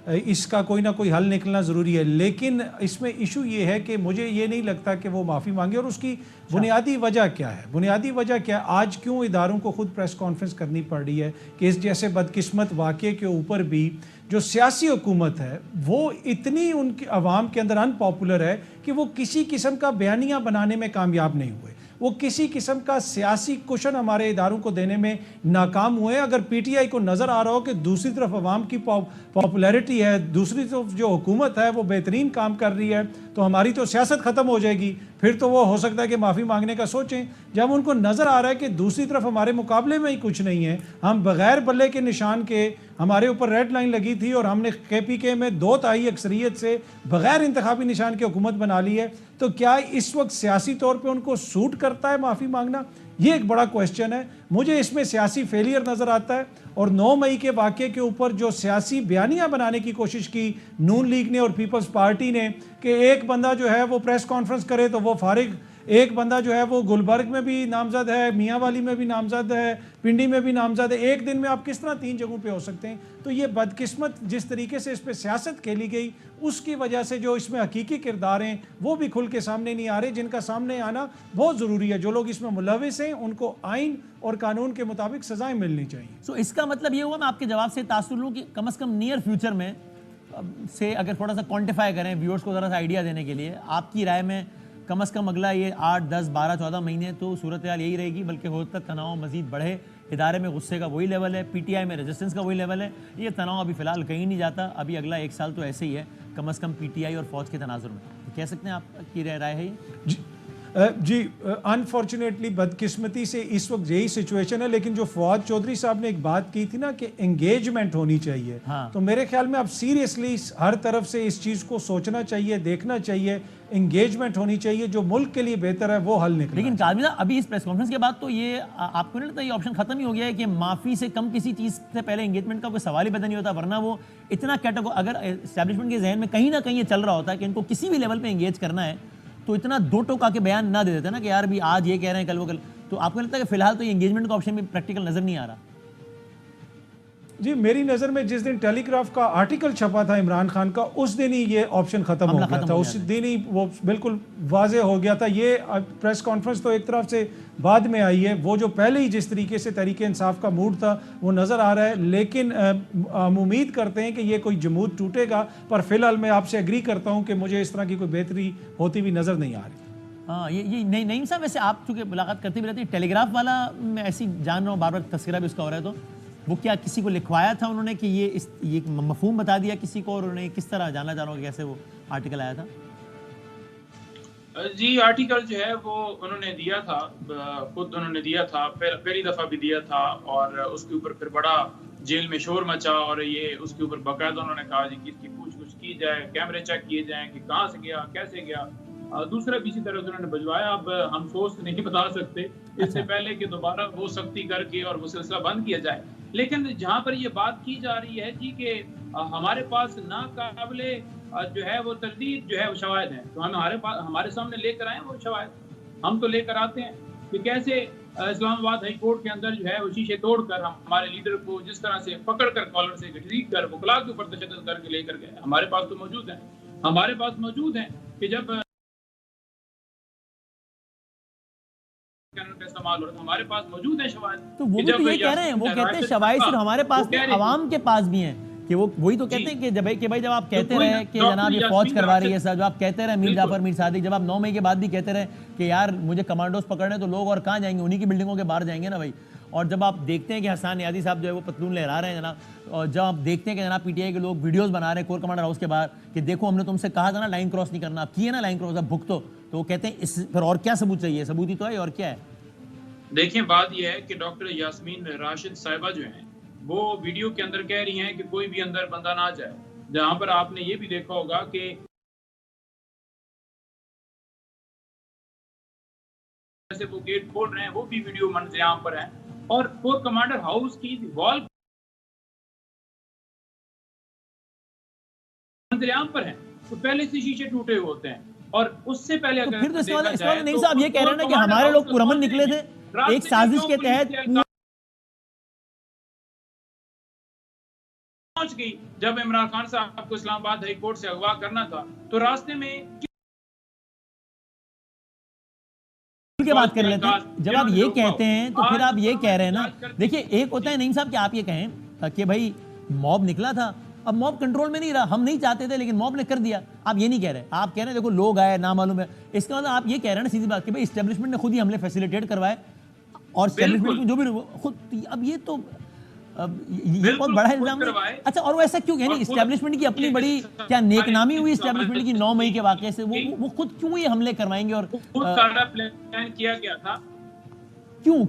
اس کا کوئی نہ کوئی حل نکلنا ضروری ہے. لیکن اس میں ایشو یہ ہے کہ مجھے یہ نہیں لگتا کہ وہ معافی مانگے, اور اس کی بنیادی وجہ کیا ہے. بنیادی وجہ کیا ہے آج کیوں اداروں کو خود پریس کانفرنس کرنی پڑ رہی ہے کہ اس جیسے بدقسمت واقعے کے اوپر بھی جو سیاسی حکومت ہے وہ اتنی ان کی عوام کے اندر ان پاپولر ہے کہ وہ کسی قسم کا بیانیہ بنانے میں کامیاب نہیں ہوئے. وہ کسی قسم کا سیاسی کشن ہمارے اداروں کو دینے میں ناکام ہوئے. اگر پی ٹی آئی کو نظر آ رہا ہو کہ دوسری طرف عوام کی پاپولیرٹی ہے, دوسری طرف جو حکومت ہے وہ بہترین کام کر رہی ہے, تو ہماری تو سیاست ختم ہو جائے گی. پھر تو وہ ہو سکتا ہے کہ معافی مانگنے کا سوچیں. جب ان کو نظر آ رہا ہے کہ دوسری طرف ہمارے مقابلے میں ہی کچھ نہیں ہے, ہم بغیر بلے کے نشان کے, ہمارے اوپر ریڈ لائن لگی تھی اور ہم نے کے پی کے میں 2/3 اکثریت سے بغیر انتخابی نشان کے حکومت بنا لی ہے, تو کیا اس وقت سیاسی طور پہ ان کو سوٹ کرتا ہے معافی مانگنا؟ یہ ایک بڑا کویسچن ہے. مجھے اس میں سیاسی فیلئر نظر آتا ہے. اور 9 مئی کے واقعے کے اوپر جو سیاسی بیانیہ بنانے کی کوشش کی نون لیگ نے اور پیپلز پارٹی نے, کہ ایک بندہ جو ہے وہ پریس کانفرنس کرے تو وہ فارغ, ایک بندہ جو ہے وہ گلبرگ میں بھی نامزد ہے, میاں والی میں بھی نامزد ہے, پنڈی میں بھی نامزد ہے, ایک دن میں آپ کس طرح 3 جگہوں پہ ہو سکتے ہیں؟ تو یہ بدقسمت جس طریقے سے اس پہ سیاست کھیلی گئی, اس کی وجہ سے جو اس میں حقیقی کردار ہیں وہ بھی کھل کے سامنے نہیں آ رہے, جن کا سامنے آنا بہت ضروری ہے. جو لوگ اس میں ملوث ہیں ان کو آئین اور قانون کے مطابق سزائیں ملنی چاہیے. اس کا مطلب یہ ہوا, میں آپ کے جواب سے تاثر لوں کہ کم از کم نیئر فیوچر میں سے اگر تھوڑا سا کوانٹیفائی کریں ویورز کو ذرا سا آئیڈیا دینے کے لیے, آپ کی رائے میں کم از کم اگلا یہ 8, 10, 12, 14 مہینے تو صورتحال یہی رہے گی, بلکہ ہوتا تناؤ مزید بڑھے, ادارے میں غصے کا وہی لیول ہے, پی ٹی آئی میں ریزسٹنس کا وہی لیول ہے, یہ تناؤ ابھی فی الحال کہیں نہیں جاتا, ابھی اگلا 1 سال تو ایسے ہی ہے کم از کم پی ٹی آئی اور فوج کے تناظر میں. کہہ سکتے ہیں آپ کی رائے ہے یہ؟ جی انفارچونیٹلی بدقسمتی سے اس وقت یہی سچویشن ہے. لیکن جو فواد چودھری صاحب نے ایک بات کی تھی نا کہ انگیجمنٹ ہونی چاہیے, تو میرے خیال میں اب سیریسلی ہر طرف سے اس چیز کو سوچنا چاہیے, دیکھنا چاہیے, انگیجمنٹ ہونی چاہیے, جو ملک کے لیے بہتر ہے وہ حل نکلے. لیکن کاظمی صاحب ابھی اس پریس کانفرنس کے بعد تو یہ آپ کو نہیں لگتا یہ آپشن ختم ہی ہو گیا ہے کہ معافی سے کم کسی چیز سے پہلے انگیجمنٹ کا کوئی سوال ہی پیدا نہیں ہوتا, ورنہ وہ اتنا اگر اسٹیبلشمنٹ کے ذہن میں کہیں نہ کہیں یہ چل رہا ہوتا ہے کہ ان کو کسی بھی لیول پہ انگیج کرنا ہے تو اتنا 2 ٹوک آ کے بیان نہ دے دیتے نا کہ یار بھی آج یہ کہہ رہے ہیں کل وہ کل. تو آپ کو لگتا ہے کہ فی الحال تو یہ انگیجمنٹ کا آپشن بھی پریکٹیکل نظر نہیں آ رہا؟ جی میری نظر میں جس دن ٹیلی گراف کا آرٹیکل چھپا تھا عمران خان کا, اس دن ہی یہ آپشن ختم ہو گیا تھا, اس دن ہی وہ بالکل واضح ہو گیا تھا. یہ پریس کانفرنس تو ایک طرف سے بعد میں آئی ہے, وہ جو پہلے ہی جس طریقے سے تحریک انصاف کا موڈ تھا وہ نظر آ رہا ہے. لیکن ہم امید کرتے ہیں کہ یہ کوئی جمود ٹوٹے گا, پر فی الحال میں آپ سے ایگری کرتا ہوں کہ مجھے اس طرح کی کوئی بہتری ہوتی ہوئی نظر نہیں آ رہی. ہاں یہ نعیم صاحب, ویسے آپ چونکہ ملاقات کرتے بھی رہتے ہیں, ٹیلی گراف والا میں ایسی جان رہا ہوں, بار بار تذکرہ بھی اس کا ہو رہا ہے, تو وہ کیا کسی کو لکھوایا تھا انہوں نے کہ یہ مفہوم بتا دیا کسی کو, اور انہوں نے کس طرح جاننا چاہ رہا ہوں کہ کیسے وہ آرٹیکل آیا تھا؟ جی آرٹیکل جو ہے وہ انہوں نے دیا تھا, خود انہوں نے دیا تھا, پہلی دفعہ بھی دیا تھا, اور اس کے اوپر پھر بڑا جیل میں شور مچا, اور یہ اس کے اوپر باقاعدہ انہوں نے کہا جی کس کی پوچھ گچھ کی جائے, کیمرے چیک کیے جائیں کہ کہاں سے گیا, کیسے گیا. دوسرا بھی اسی طرح سے انہوں نے بھجوایا. اب ہم سوچ نہیں بتا سکتے اس سے پہلے کہ دوبارہ وہ سختی کر کے اور وہ سلسلہ بند کیا جائے. لیکن جہاں پر یہ بات کی جا رہی ہے جی کہ ہمارے پاس ناقابل جو ہے وہ تردید جو ہے وہ شواہد ہیں, تو ہمارے سامنے لے کر آئے وہ شواہد, ہم تو لے کر آتے ہیں کہ کیسے اسلام آباد ہائی کورٹ کے اندر جو ہے وہ شیشے توڑ کر ہمارے لیڈر کو جس طرح سے پکڑ کر کالر سے گھسیٹ کر وکلاء کے اوپر تشدد کر کے لے کر گئے. ہمارے پاس تو موجود ہیں, ہمارے پاس موجود ہیں کہ جب استعمال ہو رہا, ہمارے پاس موجود ہیں شواہد. تو وہ بھی تو یہ کہہ رہے ہیں, وہ کہتے ہیں شواہد صرف ہمارے پاس نہیں, عوام کے پاس بھی ہیں, کہ وہ وہی تو کہتے ہیں کہ جب آپ کہتے رہے کہ جناب یہ فوج کروا رہی ہے سر, جب آپ کہتے رہے میر جعفر میر صادق, جب آپ 9 مئی کے بعد بھی کہتے رہے کہ یار مجھے کمانڈوز پکڑنے, تو لوگ اور کہاں جائیں گے, انہی کی بلڈنگوں کے باہر جائیں گے نا بھائی. اور جب آپ دیکھتے ہیں کہ حسان نیازی صاحب جو ہے وہ پتلون لہرا رہے ہیں جناب, اور جب آپ دیکھتے ہیں کہ جناب پی ٹی آئی کے لوگ ویڈیوز بنا رہے ہیں کور کمانڈر ہاؤس کے باہر کہ دیکھو ہم نے تم سے کہا تھا نا لائن کراس نہیں کرنا, آپ کیے نا لائن کراس, اب بھگتو, تو وہ کہتے ہیں اس پھر اور کیا ثبوت چاہیے, ثبوت ہی تو ہے, اور کیا ہے. دیکھیں بات یہ ہے کہ ڈاکٹر یاسمین راشد صاحبہ جو ہیں وہ ویڈیو کے اندر کہہ رہی ہیں کہ کوئی بھی اندر بندہ نہ جائے, جہاں پر آپ نے یہ بھی دیکھا ہوگا کہ جیسے وہ گیٹ کھول رہے ہیں وہ بھی ویڈیو منظر عام پر ہیں, اور کور کمانڈر ہاؤس کی وال منظر عام پر ہیں, تو پہلے سے شیشے ٹوٹے ہوتے ہیں. اور اس سے پہلے اگر پھر تو اس والے نہیں صاحب یہ کہہ رہے ہیں نا کہ ہمارے لوگ پرامن نکلے تھے ایک سازش کے تحت پہنچ گئی. جب عمران خان صاحب کو اسلام آباد ہائی کورٹ سے اغوا کرنا تھا تو راستے میں کے بات کر لیتے ہیں. جب آپ یہ کہتے ہیں تو پھر آپ یہ کہہ رہے ہیں نا, دیکھیے ایک ہوتا ہے نعیم صاحب کہ آپ یہ کہیں کہ بھائی موب نکلا تھا اب موب کنٹرول میں نہیں رہا. ہم نہیں چاہتے تھے لیکن موب نے کر دیا. آپ یہ نہیں کہہ رہے, آپ کہہ رہے ہیں دیکھو لوگ آئے نامعلوم ہے, اس کا مطلب آپ یہ کہہ رہے ہیں نا سیدھی بات کہ بھائی اسٹیبلشمنٹ نے خود ہی حملے فیسیلیٹیٹ کروائے, اور اسٹیبلشمنٹ جو بھی خود, اب یہ تو یہ بہت بڑا الزام ہے. اچھا, اور وہ ایسا کیوں, یعنی اسٹیبلشمنٹ کی اپنی بڑی کیا نیک نامی ہوئی اسٹیبلشمنٹ کی 9 مئی کے واقعے سے, وہ خود کیوں یہ حملے کروائیں گے؟ اور خود سارا پلان کیا گیا تھا. کیوں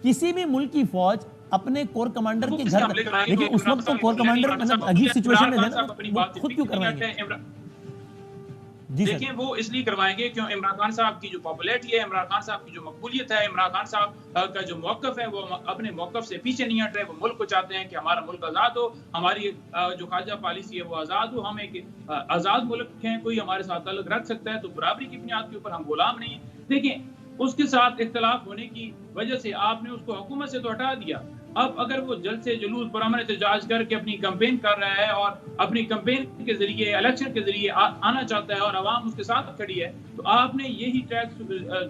کسی بھی ملک کی فوج اپنے کور کمانڈر کے گھر, لیکن اس وقت تو کور کمانڈر مطلب عجیب سچویشن میں تھا, خود کیوں کروائیں گے؟ جی سر, دیکھیں وہ اس لیے کروائیں گے کیوں عمران خان صاحب کی جو پاپولیرٹی ہے, عمران خان صاحب کی جو مقبولیت ہے, عمران خان صاحب کا جو موقف ہے, وہ اپنے موقف سے پیچھے نہیں ہٹ رہے. وہ ملک کو چاہتے ہیں کہ ہمارا ملک آزاد ہو, ہماری جو خارجہ پالیسی ہے وہ آزاد ہو, ہم ایک آزاد ملک ہیں, کوئی ہمارے ساتھ تعلق رکھ سکتا ہے تو برابری کی بنیاد کے اوپر, ہم غلام نہیں ہیں. دیکھیں اس کے ساتھ اختلاف ہونے کی وجہ سے آپ نے اس کو حکومت سے تو ہٹا دیا. اب اگر وہ جلد سے جلوس پرامن احتجاج کر کے اپنی کمپین کر رہا ہے اور اپنی کمپین کے ذریعے الیکشن کے ذریعے آنا چاہتا ہے اور عوام اس کے ساتھ کھڑی ہے, تو آپ نے یہی ٹریک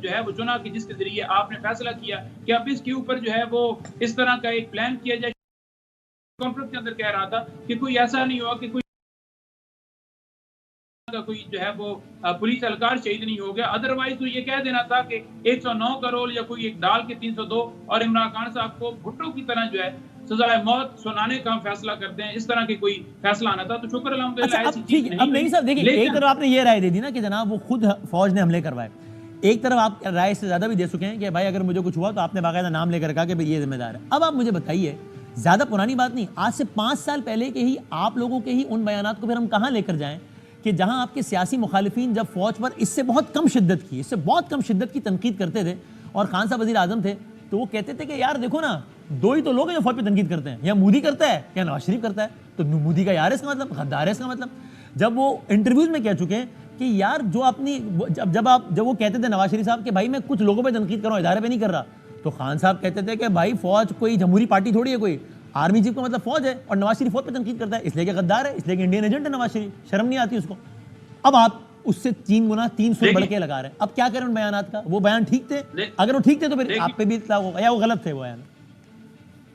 جو ہے وہ چنا کہ جس کے ذریعے آپ نے فیصلہ کیا کہ اب اس کے اوپر جو ہے وہ اس طرح کا ایک پلان کیا جائے. کانفرنس کے اندر کہہ رہا تھا کہ کوئی ایسا نہیں ہوا کہ کوئی جو ہے وہ پولیس اہلکار شہید نہیں ہو گیا, ادروائز تو یہ کہہ دینا تھا کہ 109 کا رول یا کوئی ایک ڈال کے 302 اور عمران خان صاحب کو بھٹو کی طرح جو ہے سزائے موت سنانے کا ہم فیصلہ کرتے ہیں, اس طرح کی کوئی فیصلہ آنا تھا. تو شکر الحمدللہ ایسی چیز نہیں. اب نہیں صاحب دیکھیں, ایک طرف آپ نے یہ رائے دے دی نا کہ جناب وہ خود فوج نے حملے کروائے, ایک طرف آپ رائے سے زیادہ بھی دے چکے ہیں کہ بھائی اگر مجھے کچھ ہوا تو آپ نے باقاعدہ نام لے کر کہا کہ بھائی یہ ذمہ دار ہے. اب آپ مجھے بتائیے, زیادہ پرانی بات نہیں, آج سے 5 سال پہلے کے ہی آپ لوگوں کے ہی ان بیانات کو پھر ہم کہاں لے کر جائیں کہ جہاں آپ کے سیاسی مخالفین جب فوج پر اس سے بہت کم شدت کی تنقید کرتے تھے اور خان صاحب وزیر اعظم تھے, تو وہ کہتے تھے کہ یار دیکھو نا, 2 ہی تو لوگ ہیں جو فوج پہ تنقید کرتے ہیں, یا مودی کرتا ہے یا نواز شریف کرتا ہے. تو مودی کا یار اس کا مطلب غدار ہے اس کا مطلب. جب وہ انٹرویوز میں کہہ چکے ہیں کہ یار جو اپنی جب وہ کہتے تھے نواز شریف صاحب کہ بھائی میں کچھ لوگوں پہ تنقید کر رہا ہوں, ادارے پہ نہیں کر رہا, تو خان صاحب کہتے تھے کہ بھائی فوج کوئی جمہوری پارٹی تھوڑی ہے, کوئی آرمی چیف کا مطلب فوج ہے, اور نواز شریف فوج پہ تنقید کرتا ہے اس لیے کہ غدار ہے, اس لیے کہ انڈین ایجنٹ ہے نواز شریف, شرم نہیں آتی اس کو. اب آپ اس سے 3 گنا 300 بڑھ کے لگا رہے ہیں. اب کیا کریں ان بیانات کا؟ وہ بیان ٹھیک تھے, اگر وہ ٹھیک تھے تو پھر آپ پہ بھی اطلاق ہوگا, یا وہ غلط تھے وہ بیان؟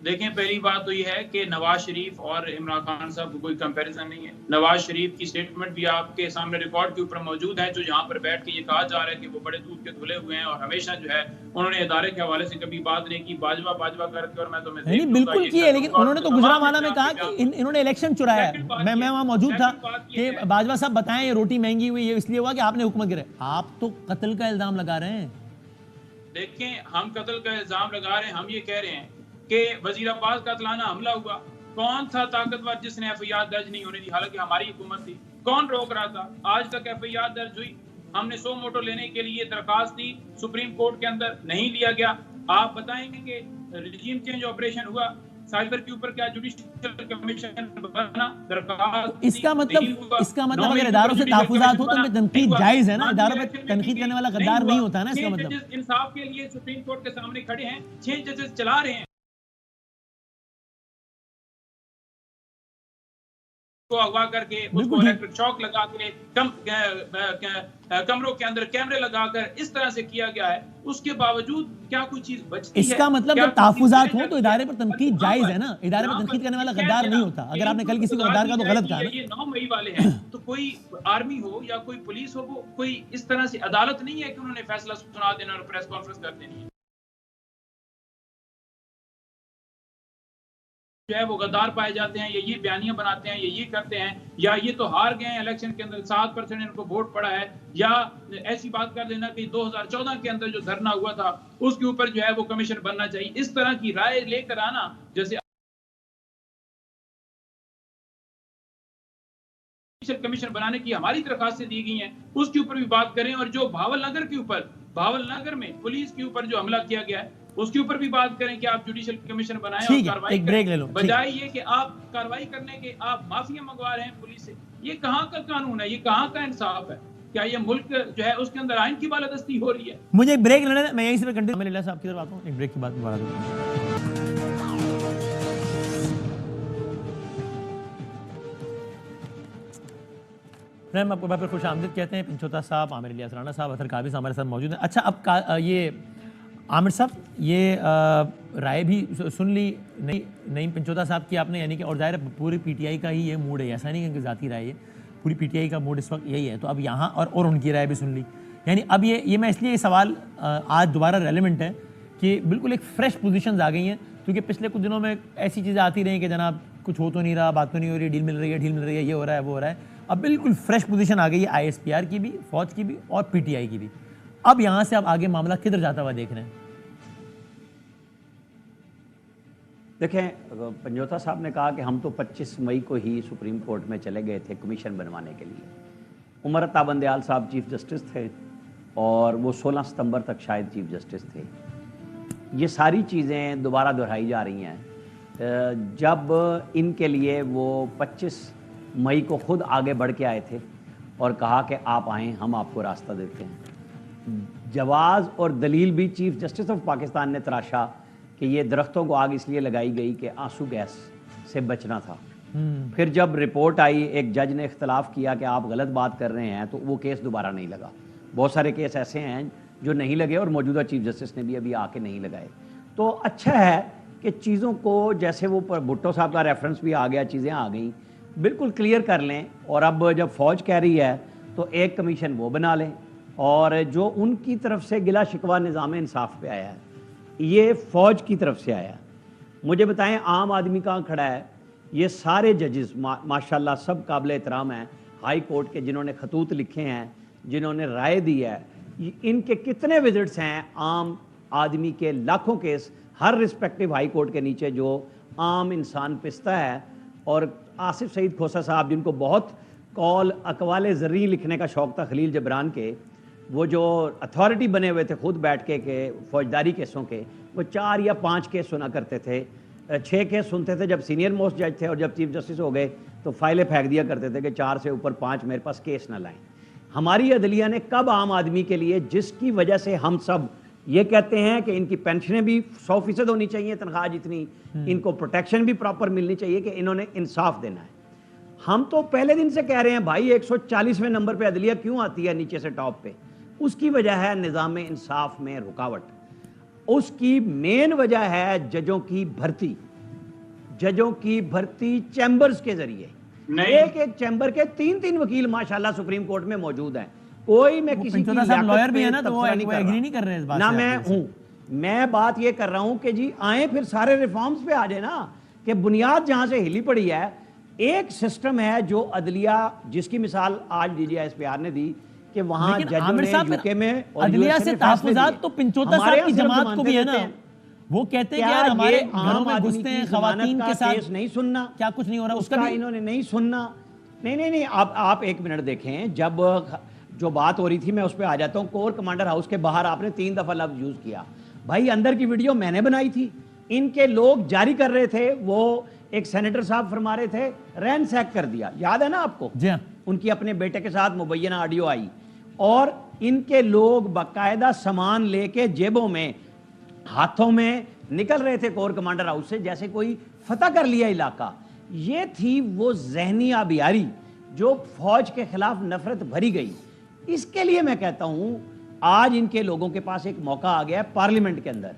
دیکھیں پہلی بات تو یہ ہے کہ نواز شریف اور عمران خان صاحب کو کوئی کمپیریزن نہیں ہے. نواز شریف کی سٹیٹمنٹ بھی آپ کے سامنے ریکارڈ کے اوپر موجود ہے, جو یہاں پر بیٹھ کے یہ کہا جا رہا ہے کہ وہ بڑے دودھ کے دھلے ہوئے ہیں اور ہمیشہ جو ہے انہوں نے ادارے کے حوالے سے کبھی بات نہیں کی, باجوہ کر کے, اور میں تو نہیں بالکل کی ہے, لیکن انہوں نے تو گجرانوالہ میں کہا کہ انہوں نے الیکشن چرایا ہے. میں وہاں موجود تھا کہ باجوہ صاحب بتائیں یہ روٹی مہنگی ہوئی یہ اس لیے ہوا کہ آپ نے حکومت کرے. آپ تو قتل کا الزام لگا رہے ہیں. دیکھیں ہم قتل کا الزام لگا رہے ہیں, ہم یہ کہہ رہے ہیں کہ وزیر عباس کا قاتلانہ حملہ ہوا, کون تھا طاقتور جس نے ایف آئی آر درج نہیں ہونے دی, حالانکہ ہماری حکومت تھی, کون روک رہا تھا؟ آج تک ایف آئی آر درج ہوئی. ہم نے 100 موٹو لینے کے لیے درخواست دی, سپریم کورٹ کے اندر نہیں لیا گیا. آپ بتائیں گے کہ رجیم چینج آپریشن ہوا, سائبر کے اوپر کیا جوڈیشل کمیشن بنا, درخواست اس کا مطلب اگر اداروں سے تحفظات ہو تو ان پہ تنقید جائز ہے نا, اداروں پہ تنقید کرنے والا غدار نہیں ہوتا نا. اس کا مطلب انصاف کے لیے سپریم کورٹ کے سامنے کھڑے ہیں, 6 ججز چلا رہے ہیں کو اغوا کر کے, اس کو الیکٹرک شاک لگا کے, کمروں کے اندر کیمرے لگا کر اس طرح سے کیا گیا ہے. اس کے باوجود کیا کوئی چیز بچتی ہے؟ اس کا مطلب جب تحفظات ہوں تو ادارے پر تنقید جائز ہے نا, ادارے پر تنقید کرنے والا غدار نہیں ہوتا. اگر آپ نے کل کسی کو غدار کہا تو غلط کہا. یہ 9 مئی والے ہیں تو کوئی آرمی ہو یا کوئی پولیس ہو, وہ کوئی اس طرح سے عدالت نہیں ہے کہ انہوں نے فیصلہ سنا دینا اور پریس کانفرنس کر دینی ہے. جو ہے وہ غدار پائے جاتے ہیں, یا یہ بیانیاں بناتے ہیں, یا یہ کرتے ہیں, یا یہ تو ہار گئے ہیں الیکشن کے اندر 7% ان کو ووٹ پڑا ہے, یا ایسی بات کر لینا کہ 2014 کے اندر جو دھرنا ہوا تھا اس کے اوپر جو ہے وہ کمیشن بننا چاہیے. اس طرح کی رائے لے کر آنا, جیسے کمیشن بنانے کی ہماری درخواستیں دی گئی ہیں, اس کے اوپر بھی بات کریں. اور جو بھاول نگر میں پولیس کے اوپر جو حملہ کیا گیا ہے اس کے اوپر بھی بات کریں کہ آپ جوڈیشل کمیشن بنائیں اور کاروائی کریں, بجائے یہ کہ آپ کاروائی کرنے کے آپ معافیاں منگوا رہے ہیں پولیس سے. یہ کہاں کا قانون ہے, یہ کہاں کا انصاف ہے؟ کیا یہ ملک جو ہے اس کے اندر آئین کی بالادستی ہو رہی ہے؟ مجھے ایک بریک لینا ہے, میں یہیں سے کنٹینیو میں صاحب کی طرف آتا ہوں, ایک بریک کے بعد دوبارہ فریم آپ کو بار خوش آمدید کہتے ہیں. پنچوتا صاحب, عامر الیاس رانا صاحب, اطہر قابی صاحب ہمارے ساتھ موجود ہیں. اچھا اب یہ عامر صاحب, یہ رائے بھی سن لی نعیم پنچوتا صاحب کی آپ نے, یعنی کہ اور ظاہر پوری پی ٹی آئی کا ہی یہ موڈ ہے, ایسا نہیں کہ ان کی ذاتی رائے ہے, پوری پی ٹی آئی کا موڈ اس وقت یہی ہے. تو اب یہاں اور ان کی رائے بھی سن لی, یعنی اب یہ میں اس لیے یہ سوال آج دوبارہ ریلیونٹ ہے کہ بالکل ایک فریش پوزیشنز آ گئی ہیں, کیونکہ پچھلے کچھ دنوں میں ایسی چیزیں آتی رہیں کہ جناب کچھ ہو تو نہیں رہا, بات تو نہیں ہو رہی, ڈیل مل رہی ہے, یہ ہو رہا ہے, وہ ہو رہا ہے. اب بالکل فریش پوزیشن آ گئی ہے آئی ایس پی آر کی بھی, فوج کی بھی اور پی ٹی آئی کی بھی. اب یہاں سے اب آگے معاملہ کدھر جاتا ہوا دیکھ رہے ہیں؟ دیکھیں, پنجوتا صاحب نے کہا کہ ہم تو 25 مئی کو ہی سپریم کورٹ میں چلے گئے تھے کمیشن بنوانے کے لیے. عمر عطا بندیال صاحب چیف جسٹس تھے اور وہ 16 ستمبر تک شاید چیف جسٹس تھے. یہ ساری چیزیں دوبارہ دہرائی جا رہی ہیں. جب ان کے لیے وہ 25 مئی کو خود آگے بڑھ کے آئے تھے اور کہا کہ آپ آئیں, ہم آپ کو راستہ دیتے ہیں. جواز اور دلیل بھی چیف جسٹس آف پاکستان نے تراشا کہ یہ درختوں کو آگ اس لیے لگائی گئی کہ آنسو گیس سے بچنا تھا. پھر جب رپورٹ آئی, ایک جج نے اختلاف کیا کہ آپ غلط بات کر رہے ہیں, تو وہ کیس دوبارہ نہیں لگا. بہت سارے کیس ایسے ہیں جو نہیں لگے اور موجودہ چیف جسٹس نے بھی ابھی آ کے نہیں لگائے. تو اچھا ہے کہ چیزوں کو, جیسے وہ بھٹو صاحب کا ریفرنس بھی آ گیا, چیزیں آ گئیں, بالکل کلیئر کر لیں. اور اب جب فوج کہہ رہی ہے تو ایک کمیشن وہ بنا لیں, اور جو ان کی طرف سے گلا شکوہ نظام انصاف پہ آیا ہے یہ فوج کی طرف سے آیا ہے. مجھے بتائیں عام آدمی کہاں کھڑا ہے؟ یہ سارے ججز ماشاءاللہ سب قابل احترام ہیں ہائی کورٹ کے, جنہوں نے خطوط لکھے ہیں, جنہوں نے رائے دی ہے. ان کے کتنے وزٹس ہیں عام آدمی کے, لاکھوں کیس ہر رسپیکٹیو ہائی کورٹ کے نیچے جو عام انسان پستا ہے. اور آصف سعید کھوسا صاحب, جن کو بہت اقوال زرعی لکھنے کا شوق تھا خلیل جبران کے, وہ جو اتھارٹی بنے ہوئے تھے خود بیٹھ کے کہ فوجداری کیسوں کے, وہ 4 یا 5 کیس سنا کرتے تھے, 6 کیس سنتے تھے جب سینئر موسٹ جج تھے, اور جب چیف جسٹس ہو گئے تو فائلیں پھینک دیا کرتے تھے کہ 4 سے اوپر 5 میرے پاس کیس نہ لائیں. ہماری عدلیہ نے کب عام آدمی کے لیے, جس کی وجہ سے ہم سب یہ کہتے ہیں کہ ان کی پینشنیں بھی 100% ہونی چاہیے, تنخواہ جتنی, ان کو پروٹیکشن بھی پراپر ملنی چاہیے, کہ انہوں نے انصاف دینا ہے. ہم تو پہلے دن سے کہہ رہے ہیں بھائی 140ویں نمبر پہ عدلیہ کیوں آتی ہے نیچے سے ٹاپ پہ؟ اس کی وجہ ہے نظام انصاف میں رکاوٹ. اس کی مین وجہ ہے ججوں کی بھرتی چیمبرز کے ذریعے. ایک چیمبر کے 3 وکیل ماشاءاللہ سپریم کورٹ میں موجود ہیں. کوئی میں کسی کی لائر بھی ہے نا, تو وہ ایگری نہیں کر رہے اس بات نہ میں ہوں. میں بات یہ کر رہا ہوں کہ جی آئیں پھر سارے ریفارمز پہ آ جائے نا, کہ بنیاد جہاں سے ہلی پڑی ہے. ایک سسٹم ہے جو عدلیہ, جس کی مثال آج D G S P R نے دی کہ وہاں ججوں نے یو کے میں عدلیہ سے تحفظات تو پنچوتا صاحب کی جماعت کو بھی ہے نا. وہ کہتے ہیں کہ یار ہمارے گھروں میں گھستے ہیں خواتین کے ساتھ, نہیں سننا کیا کچھ نہیں ہو رہا, اس کا انہوں نے نہیں سننا. نہیں آپ ایک منٹ دیکھیں, جب جو بات ہو رہی تھی میں اس پہ آ جاتا ہوں. کور کمانڈر ہاؤس کے باہر آپ نے 3 دفعہ لفظ یوز کیا. بھائی اندر کی ویڈیو میں نے بنائی تھی, ان کے لوگ جاری کر رہے تھے. وہ ایک سینیٹر صاحب فرما رہے تھے رین سیک کر دیا, یاد ہے نا آپ کو؟ جی ہاں. ان کی اپنے بیٹے کے ساتھ مبینہ آڈیو آئی, اور ان کے لوگ باقاعدہ سامان لے کے جیبوں میں ہاتھوں میں نکل رہے تھے کور کمانڈر ہاؤس سے, جیسے کوئی فتح کر لیا علاقہ. یہ تھی وہ ذہنی آبیاری جو فوج کے خلاف نفرت بھری گئی. اس کے لیے میں کہتا ہوں آج ان کے لوگوں کے پاس ایک موقع آ گیا ہے پارلیمنٹ کے اندر.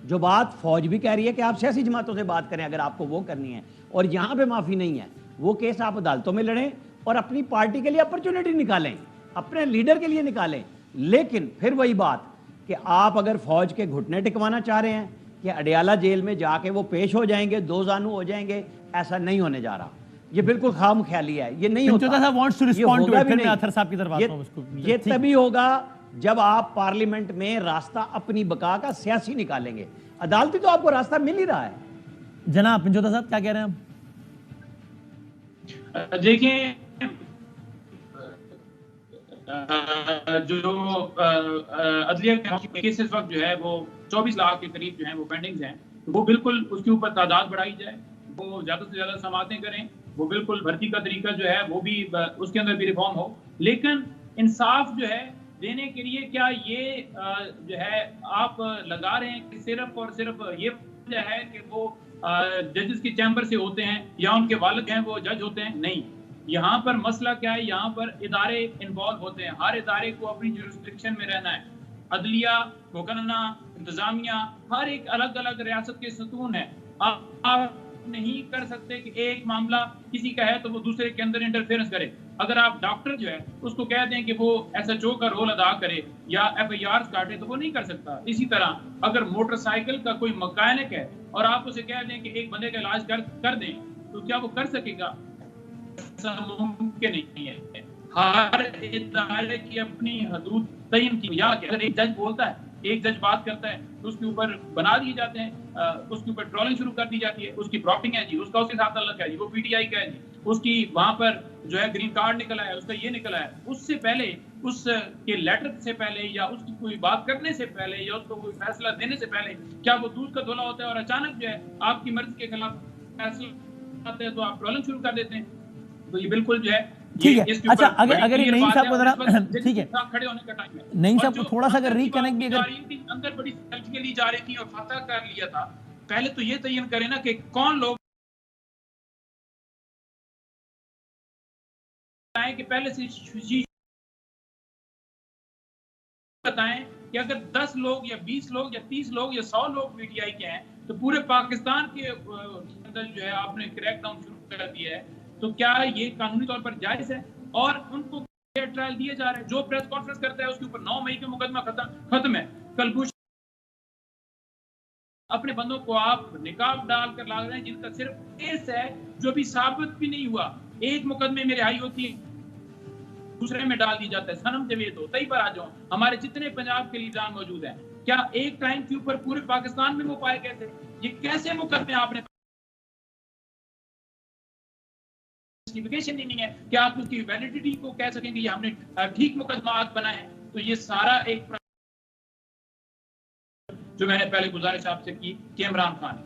جو بات فوج بھی کہہ رہی ہے کہ آپ سیاسی جماعتوں سے بات کریں اگر آپ کو وہ کرنی ہے, اور یہاں پہ معافی نہیں ہے, وہ کیس آپ عدالتوں میں لڑیں اور اپنی پارٹی کے لیے اپرچونٹی نکالیں, اپنے لیڈر کے لیے نکالیں. لیکن پھر وہی بات کہ آپ اگر فوج کے گھٹنے ٹکوانا چاہ رہے ہیں کہ اڈیالہ جیل میں جا کے وہ پیش ہو جائیں گے, 2 زانو ہو جائیں گے, ایسا نہیں ہونے جا رہا. یہ بالکل خام خیالی ہے, یہ نہیں ہوتا. یہ تبھی ہوگا جب آپ پارلیمنٹ میں راستہ اپنی بقا کا سیاسی نکالیں گے. عدالتی تو آپ کو راستہ مل ہی رہا ہے. جناب پنچوتا صاحب کیا کہہ رہے ہیں آپ؟ دیکھیں جو عدلیہ کے کیس اس وقت جو ہے وہ 24 لاکھ کے قریب جو ہیں وہ پینڈنگز ہیں, وہ بالکل اس کے اوپر تعداد بڑھائی جائے, وہ زیادہ سے زیادہ سماعتیں کریں, وہ بالکل بھرتی کا طریقہ جو ہے وہ بھی اس کے اندر بھی ریفارم ہو. لیکن انصاف جو ہے دینے کے لیے کیا یہ جو ہے آپ لگا رہے ہیں کہ صرف اور صرف یہ وجہ ہے کہ وہ ججز کی چیمبر سے ہوتے ہیں یا ان کے والد ہیں وہ جج ہوتے ہیں؟ نہیں, یہاں پر مسئلہ کیا ہے, یہاں پر ادارے انوالو ہوتے ہیں. ہر ادارے کو اپنی جورسڈکشن میں رہنا ہے. عدلیہ، مقننہ، انتظامیہ، ہر ایک الگ الگ ریاست کے ستون ہیں. آپ نہیں کر سکتے کہ ایک معاملہ کسی کا ہے تو وہ دوسرے کے اندر انٹرفیئرنس کرے. اگر آپ ڈاکٹر جو ہے اس کو کہہ دیں کہ وہ ایس ایچ او کا رول ادا کرے یا ایف آئی آرز کاٹے تو وہ نہیں کر سکتا. اسی طرح اگر موٹر سائیکل کا کوئی مکینک ہے اور آپ اسے کہہ دیں کہ ایک بندے کا علاج کر دیں تو کیا وہ کر سکے گا؟ ایسا ممکن نہیں ہے. ہر ادارے کی اپنی حدود تعین کی. یا اگر ایک جج بولتا ہے، ایک جج بات کرتا ہے تو اس کے اوپر بنا دیے جاتے ہیں، اس کے اوپر ٹرولنگ شروع کر دی جاتی ہے. اس کی پراپنگ ہے جی، اس کا اس کے ساتھ تعلق ہے جی، وہ پی ٹی آئی کا ہے جی، اس کی وہاں پر جو ہے گرین کارڈ نکلا ہے، اس کا یہ نکلا ہے. اس سے پہلے، اس کے لیٹر سے پہلے یا اس کی کوئی بات کرنے سے پہلے یا اس کو کوئی فیصلہ دینے سے پہلے کیا وہ دودھ کا دھولا ہوتا ہے اور اچانک جو ہے آپ کی مرضی کے خلاف فیصلہ آتے ہیں تو آپ ٹرولنگ شروع کر دیتے ہیں. تو یہ بالکل جو ہے ٹھیک ہے. اچھا اگر نعیم صاحب کو ذرا ٹھیک ہے کھڑے ہونے کا ٹائم ہے. نعیم صاحب کو تھوڑا سا اگر ریکنیکٹ بھی اندر بڑی سیلفی کے لیے جا رہی تھی اور فتح کر لیا تھا. پہلے تو یہ تعین کریں نا کہ کون لوگ کہ پہلے سے بتائیں کہ اگر 10 لوگ یا 20 لوگ یا 30 لوگ یا 100 لوگ پی ٹی آئی کے ہیں تو پورے پاکستان کے اندر جو ہے آپ نے کریک ڈاؤن شروع کر دیا ہے. تو کیا یہ قانونی طور پر جائز ہے؟ اور ان کو ٹرائل دیے جا رہے ہیں. جو پریس کانفرنس کرتا ہے اس کے اوپر 9 مئی کا مقدمہ ختم ہے. کلبوش اپنے بندوں کو آپ نقاب ڈال کر لا رہے ہیں جن کا صرف کیس ہے جو بھی ثابت بھی نہیں ہوا. ایک مقدمے میں رہائی ہوتی ہے، دوسرے میں ڈال دی جاتا ہے. صنم جاوید ہو، تئی پر آ جاؤ، ہمارے جتنے پنجاب کے لیڈران موجود ہیں، کیا ایک ٹائم کے اوپر پورے پاکستان میں وہ پائے گئے تھے؟ یہ کیسے مقدمے آپ نے نہیں ہے کہ آپ اس کی ویلیڈیٹی کو کہہ سکیں کہ یہ ہم نے ٹھیک مقدمات بنائے ہیں؟ تو یہ سارا ایک جو میں نے پہلے گزارش آپ سے کی کہ عمران خان.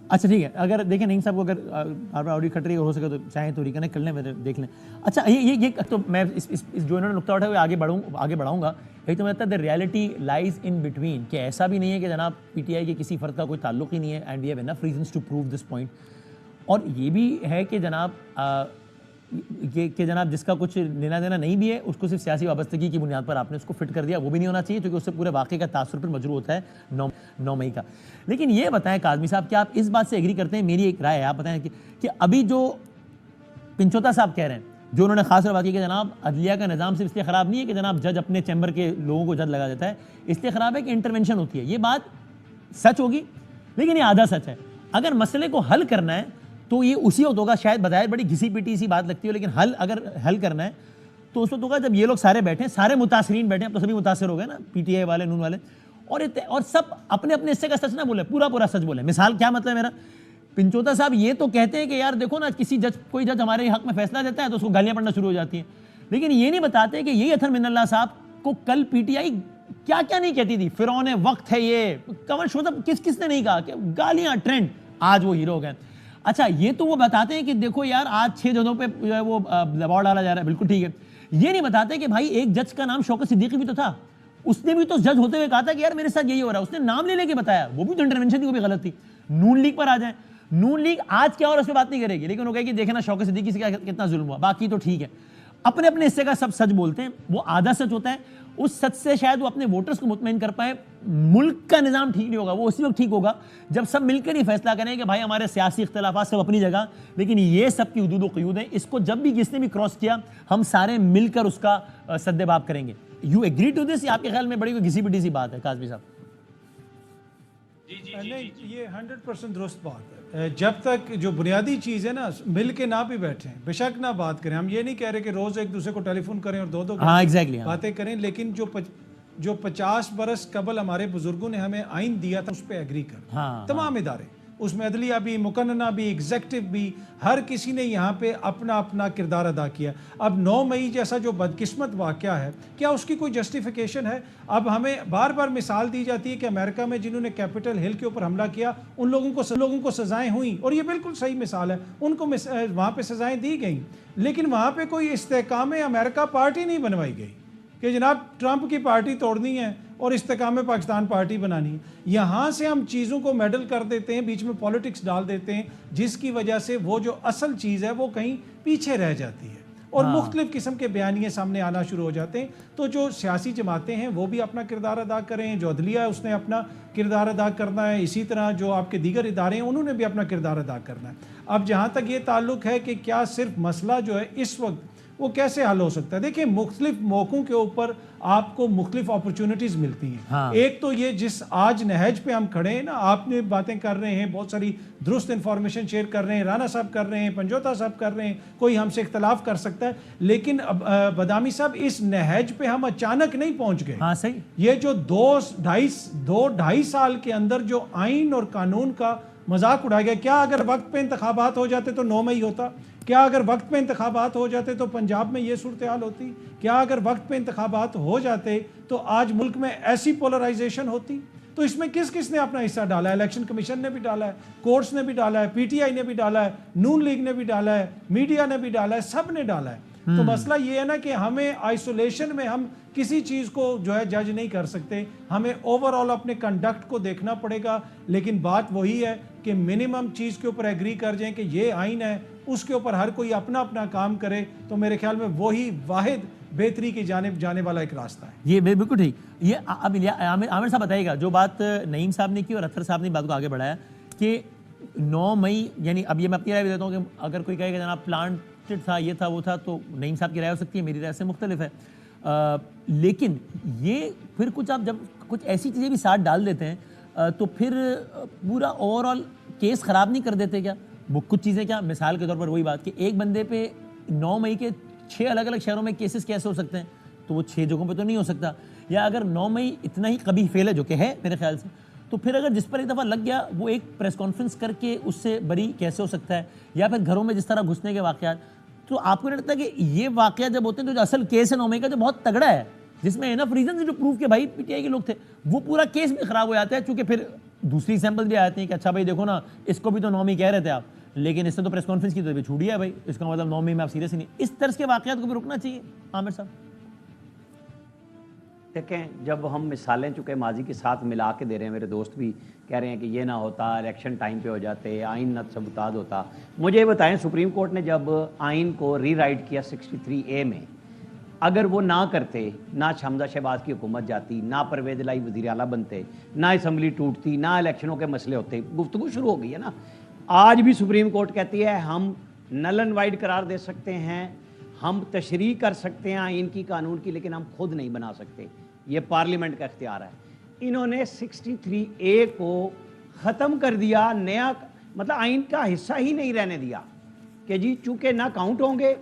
اچھا ٹھیک ہے. اگر دیکھیں نعیم صاحب کو اگر آڈیو کٹ رہی ہو سکے تو چاہیں تو ریکنیکٹ کر لیں، دیکھ لیں. اچھا یہ تو میں اس جو انہوں نے نقطہ اٹھایا ہوئے آگے بڑھاؤں گا. ایک تو مجھے لگتا ہے the reality lies in between کہ ایسا بھی نہیں ہے کہ جناب پی ٹی آئی کے کسی فرد کا کوئی تعلق ہی نہیں ہے and we have enough reasons to prove this point. اور یہ بھی ہے کہ جناب جس کا کچھ لینا دینا نہیں بھی ہے اس کو صرف سیاسی وابستگی کی بنیاد پر آپ نے اس کو فٹ کر دیا، وہ بھی نہیں ہونا چاہیے کیونکہ اس سے پورے واقعے کا تاثر پر مجروح ہوتا ہے 9 مئی کا. لیکن یہ بتائیں کاظمی صاحب، کیا آپ اس بات سے ایگری کرتے ہیں؟ میری ایک رائے ہے، آپ بتائیں کہ ابھی جو پنچوتا صاحب کہہ رہے ہیں، جو انہوں نے خاص طور بات کی کہ جناب عدلیہ کا نظام صرف اس لیے خراب نہیں ہے کہ جناب جج اپنے چیمبر کے لوگوں کو جج لگا دیتا ہے، اس لیے خراب ہے کہ انٹرونشن ہوتی ہے. یہ بات سچ ہوگی لیکن یہ آدھا سچ ہے. اگر مسئلے کو حل کرنا ہے تو یہ اسی وقت ہوگا، شاید بظاہر بڑی گھسی پیٹی سی بات لگتی ہے لیکن اگر حل کرنا ہے تو اس وقت ہوگا جب یہ لوگ سارے بیٹھے ہیں، سارے متاثرین بیٹھے ہیں. اب تو سبھی متاثر ہو گئے نا، پی ٹی آئی والے، نون والے، اور سب اپنے اپنے حصے کا سچ نہ بولے، پورا سچ بولے. مثال کیا مطلب میرا، پنچوتا صاحب یہ تو کہتے ہیں کہ یار دیکھو نا کوئی جج ہمارے حق میں فیصلہ دیتا ہے تو اس کو گالیاں پڑنا شروع ہو جاتی ہیں، لیکن یہ نہیں بتاتے کہ یہی اطہر من اللہ صاحب کو کل پی ٹی آئی کیا نہیں کہتی تھی. فرعون وقت ہے یہ کمر شوزہ، کس نے نہیں کہا کہ گالیاں ٹرینڈ، آج وہ ہیرو گئے. اچھا یہ تو وہ بتاتے ہیں کہ دیکھو یار آج 6 ججوں پہ جو ہے وہ دباؤ ڈالا جا رہا ہے، بالکل ٹھیک ہے. یہ نہیں بتاتے کہ بھائی ایک جج کا نام شوکت صدیقی بھی تو تھا، اس نے بھی تو جج ہوتے ہوئے کہا تھا کہ یار میرے ساتھ یہی ہو رہا ہے، اس نے نام لے کے بتایا، وہ بھی تو انٹرونشن تھی، وہ بھی غلط تھی. نون لیگ پر آ جائیں، نون لیگ آج کیا اور اس پہ بات نہیں کرے گی لیکن وہ کہے کہ دیکھنا شوکت صدیقی سے کتنا ظلم ہوا، باقی تو ٹھیک ہے. اپنے حصے کا سب سچ بولتے ہیں، وہ آدھا سچ ہوتا ہے. اس سچ سے شاید وہ اپنے ووٹرز کو مطمئن کر پائے. ملک کا نظام ٹھیک نہیں ہوگا، وہ اسی وقت ٹھیک ہوگا جب سب مل کر یہ فیصلہ کریں کہ بھائی ہمارے سیاسی اختلافات سب اپنی جگہ، لیکن یہ سب کی حدود و قیود ہیں، اس کو جب بھی کس نے بھی کراس کیا ہم سارے مل کر اس کا سد باب کریں گے. You agree to this? آپ کے خیال میں بڑی کوئی گھسی پٹی سی بات ہے کاظمی صاحب؟ نہیں، یہ 100% درست بات ہے. جب تک جو بنیادی چیز ہے نا، مل کے نہ بھی بیٹھیں، بے شک نہ بات کریں. ہم یہ نہیں کہہ رہے کہ روز ایک دوسرے کو ٹیلی فون کریں اور دو باتیں کریں، لیکن جو 50 برس قبل ہمارے بزرگوں نے ہمیں آئین دیا تھا اس پہ ایگری کر. تمام ادارے، اس میں عدلیہ بھی، مقننہ بھی، ایگزیکٹو بھی، ہر کسی نے یہاں پہ اپنا کردار ادا کیا. اب 9 مئی جیسا جو بدقسمت واقعہ ہے، کیا اس کی کوئی جسٹیفیکیشن ہے؟ اب ہمیں بار بار مثال دی جاتی ہے کہ امریکہ میں جنہوں نے کیپٹل ہل کے اوپر حملہ کیا ان لوگوں کو سزائیں ہوئیں، اور یہ بالکل صحیح مثال ہے، ان کو وہاں پہ سزائیں دی گئیں، لیکن وہاں پہ کوئی استحکام امریکہ پارٹی نہیں بنوائی گئی کہ جناب ٹرمپ کی پارٹی توڑنی ہے اور استحکام پاکستان پارٹی بنانی ہے. یہاں سے ہم چیزوں کو میڈل کر دیتے ہیں، بیچ میں پولیٹکس ڈال دیتے ہیں، جس کی وجہ سے وہ جو اصل چیز ہے وہ کہیں پیچھے رہ جاتی ہے. اور مختلف قسم کے بیانیے سامنے آنا شروع ہو جاتے ہیں. تو جو سیاسی جماعتیں ہیں وہ بھی اپنا کردار ادا کریں, جو عدلیہ ہے اس نے اپنا کردار ادا کرنا ہے, اسی طرح جو آپ کے دیگر ادارے ہیں انہوں نے بھی اپنا کردار ادا کرنا ہے. اب جہاں تک یہ تعلق ہے کہ کیا صرف مسئلہ جو ہے اس وقت وہ کیسے حل ہو سکتا ہے, دیکھیں مختلف موقعوں کے اوپر آپ کو مختلف اپرچونٹیز ملتی ہیں. ایک تو یہ جس آج نہج پہ ہم کھڑے ہیں نا, آپ نے باتیں کر رہے ہیں, بہت ساری درست انفارمیشن شیئر کر رہے ہیں, رانا صاحب کر رہے ہیں, پنجوتا صاحب کر رہے ہیں, کوئی ہم سے اختلاف کر سکتا ہے, لیکن بادامی صاحب اس نہج پہ ہم اچانک نہیں پہنچ گئے. ہاں صحیح. یہ جو دو ڈھائی سال کے اندر جو آئین اور قانون کا مذاق اڑایا گیا, کیا اگر وقت پہ انتخابات ہو جاتے تو 9 مئی ہوتا؟ کیا اگر وقت پہ انتخابات ہو جاتے تو پنجاب میں یہ صورتحال ہوتی؟ کیا اگر وقت پہ انتخابات ہو جاتے تو آج ملک میں ایسی پولرائزیشن ہوتی؟ تو اس میں کس کس نے اپنا حصہ ڈالا ہے؟ الیکشن کمیشن نے بھی ڈالا ہے, کورٹس نے بھی ڈالا ہے, پی ٹی آئی نے بھی ڈالا ہے, نون لیگ نے بھی ڈالا ہے, میڈیا نے بھی ڈالا ہے, سب نے ڈالا ہے. تو مسئلہ یہ ہے نا کہ ہمیں آئسولیشن میں ہم کسی چیز کو جو ہے جج نہیں کر سکتے, ہمیں اوور آل اپنے کنڈکٹ کو دیکھنا پڑے گا. لیکن بات وہی ہے کہ منیمم چیز کے اوپر ایگری کر جائیں کہ یہ آئین ہے, اس کے اوپر ہر کوئی اپنا اپنا کام کرے, تو میرے خیال میں وہی واحد بہتری کی جانب جانے والا ایک راستہ ہے. یہ بالکل ٹھیک. یہ اب عامر صاحب بتائیے گا, جو بات نعیم صاحب نے کی اور اطہر صاحب نے بات کو آگے بڑھایا کہ 9 مئی, یعنی اب یہ میں اپنی رائے بھی دیتا ہوں کہ اگر کوئی کہے کہ جناب پلانٹڈ تھا, یہ تھا, وہ تھا, تو نعیم صاحب کی رائے ہو سکتی ہے, میری رائے سے مختلف ہے. لیکن یہ پھر کچھ آپ جب کچھ ایسی چیزیں بھی ساتھ ڈال دیتے ہیں تو پھر پورا اوور آل کیس خراب نہیں کر دیتے کیا وہ کچھ چیزیں؟ کیا مثال کے طور پر وہی بات کہ ایک بندے پہ 9 مئی کے 6 الگ الگ شہروں میں کیسز کیسے ہو سکتے ہیں, تو وہ 6 جگہوں پہ تو نہیں ہو سکتا. یا اگر 9 مئی اتنا ہی قبیح فعل ہے, جو کہ ہے میرے خیال سے, تو پھر اگر جس پر ایک دفعہ لگ گیا وہ ایک پریس کانفرنس کر کے اس سے بری کیسے ہو سکتا ہے؟ یا پھر گھروں میں جس طرح گھسنے کے واقعات, تو آپ کو نہیں لگتا کہ یہ واقعہ جب ہوتے ہیں تو جو اصل کیس ہے 9 مئی کا جو بہت تگڑا ہے, جس میں انف ریزن جو پروف کہ بھائی پی ٹی آئی کے لوگ تھے, وہ پورا کیس بھی خراب ہو جاتا ہے, چونکہ پھر دوسری سیمپل بھی آتے ہیں کہ اچھا بھائی دیکھو نا, اس کو بھی تو 9 مئی کہہ رہے تھے آپ, لیکن اس نے تو پریس کانفرنس کی تو بھی چھوڑ دیا ہے بھائی, اس کا مطلب 9 مئی میں آپ سیریس ہی نہیں. اس طرز کے واقعات کو بھی رکنا چاہیے عامر صاحب. دیکھیں, جب ہم مثالیں چونکہ ماضی کے ساتھ ملا کے دے رہے ہیں, میرے دوست بھی کہہ رہے ہیں کہ یہ نہ ہوتا, الیکشن ٹائم پہ ہو جاتے, آئین نہ سبوتاز ہوتا. مجھے یہ بتائیں, سپریم کورٹ نے جب آئین کو ری رائٹ کیا 63A میں, اگر وہ نہ کرتے, نہ حمزہ شہباز کی حکومت جاتی, نہ پرویز الہی وزیر اعلیٰ بنتے, نہ اسمبلی ٹوٹتی, نہ الیکشنوں کے مسئلے ہوتے, گفتگو شروع ہو گئی ہے نا. آج بھی سپریم کورٹ کہتی ہے ہم نل اینڈ وائڈ قرار دے سکتے ہیں, ہم تشریح کر سکتے ہیں آئین کی, قانون کی, لیکن ہم خود نہیں بنا سکتے. یہ پارلیمنٹ کا اختیار ہے. انہوں نے 63A کو ختم کر دیا, نیا مطلب آئین کا حصہ ہی نہیں رہنے دیا کہ جی چونکہ نہ کاؤنٹ ہوں گے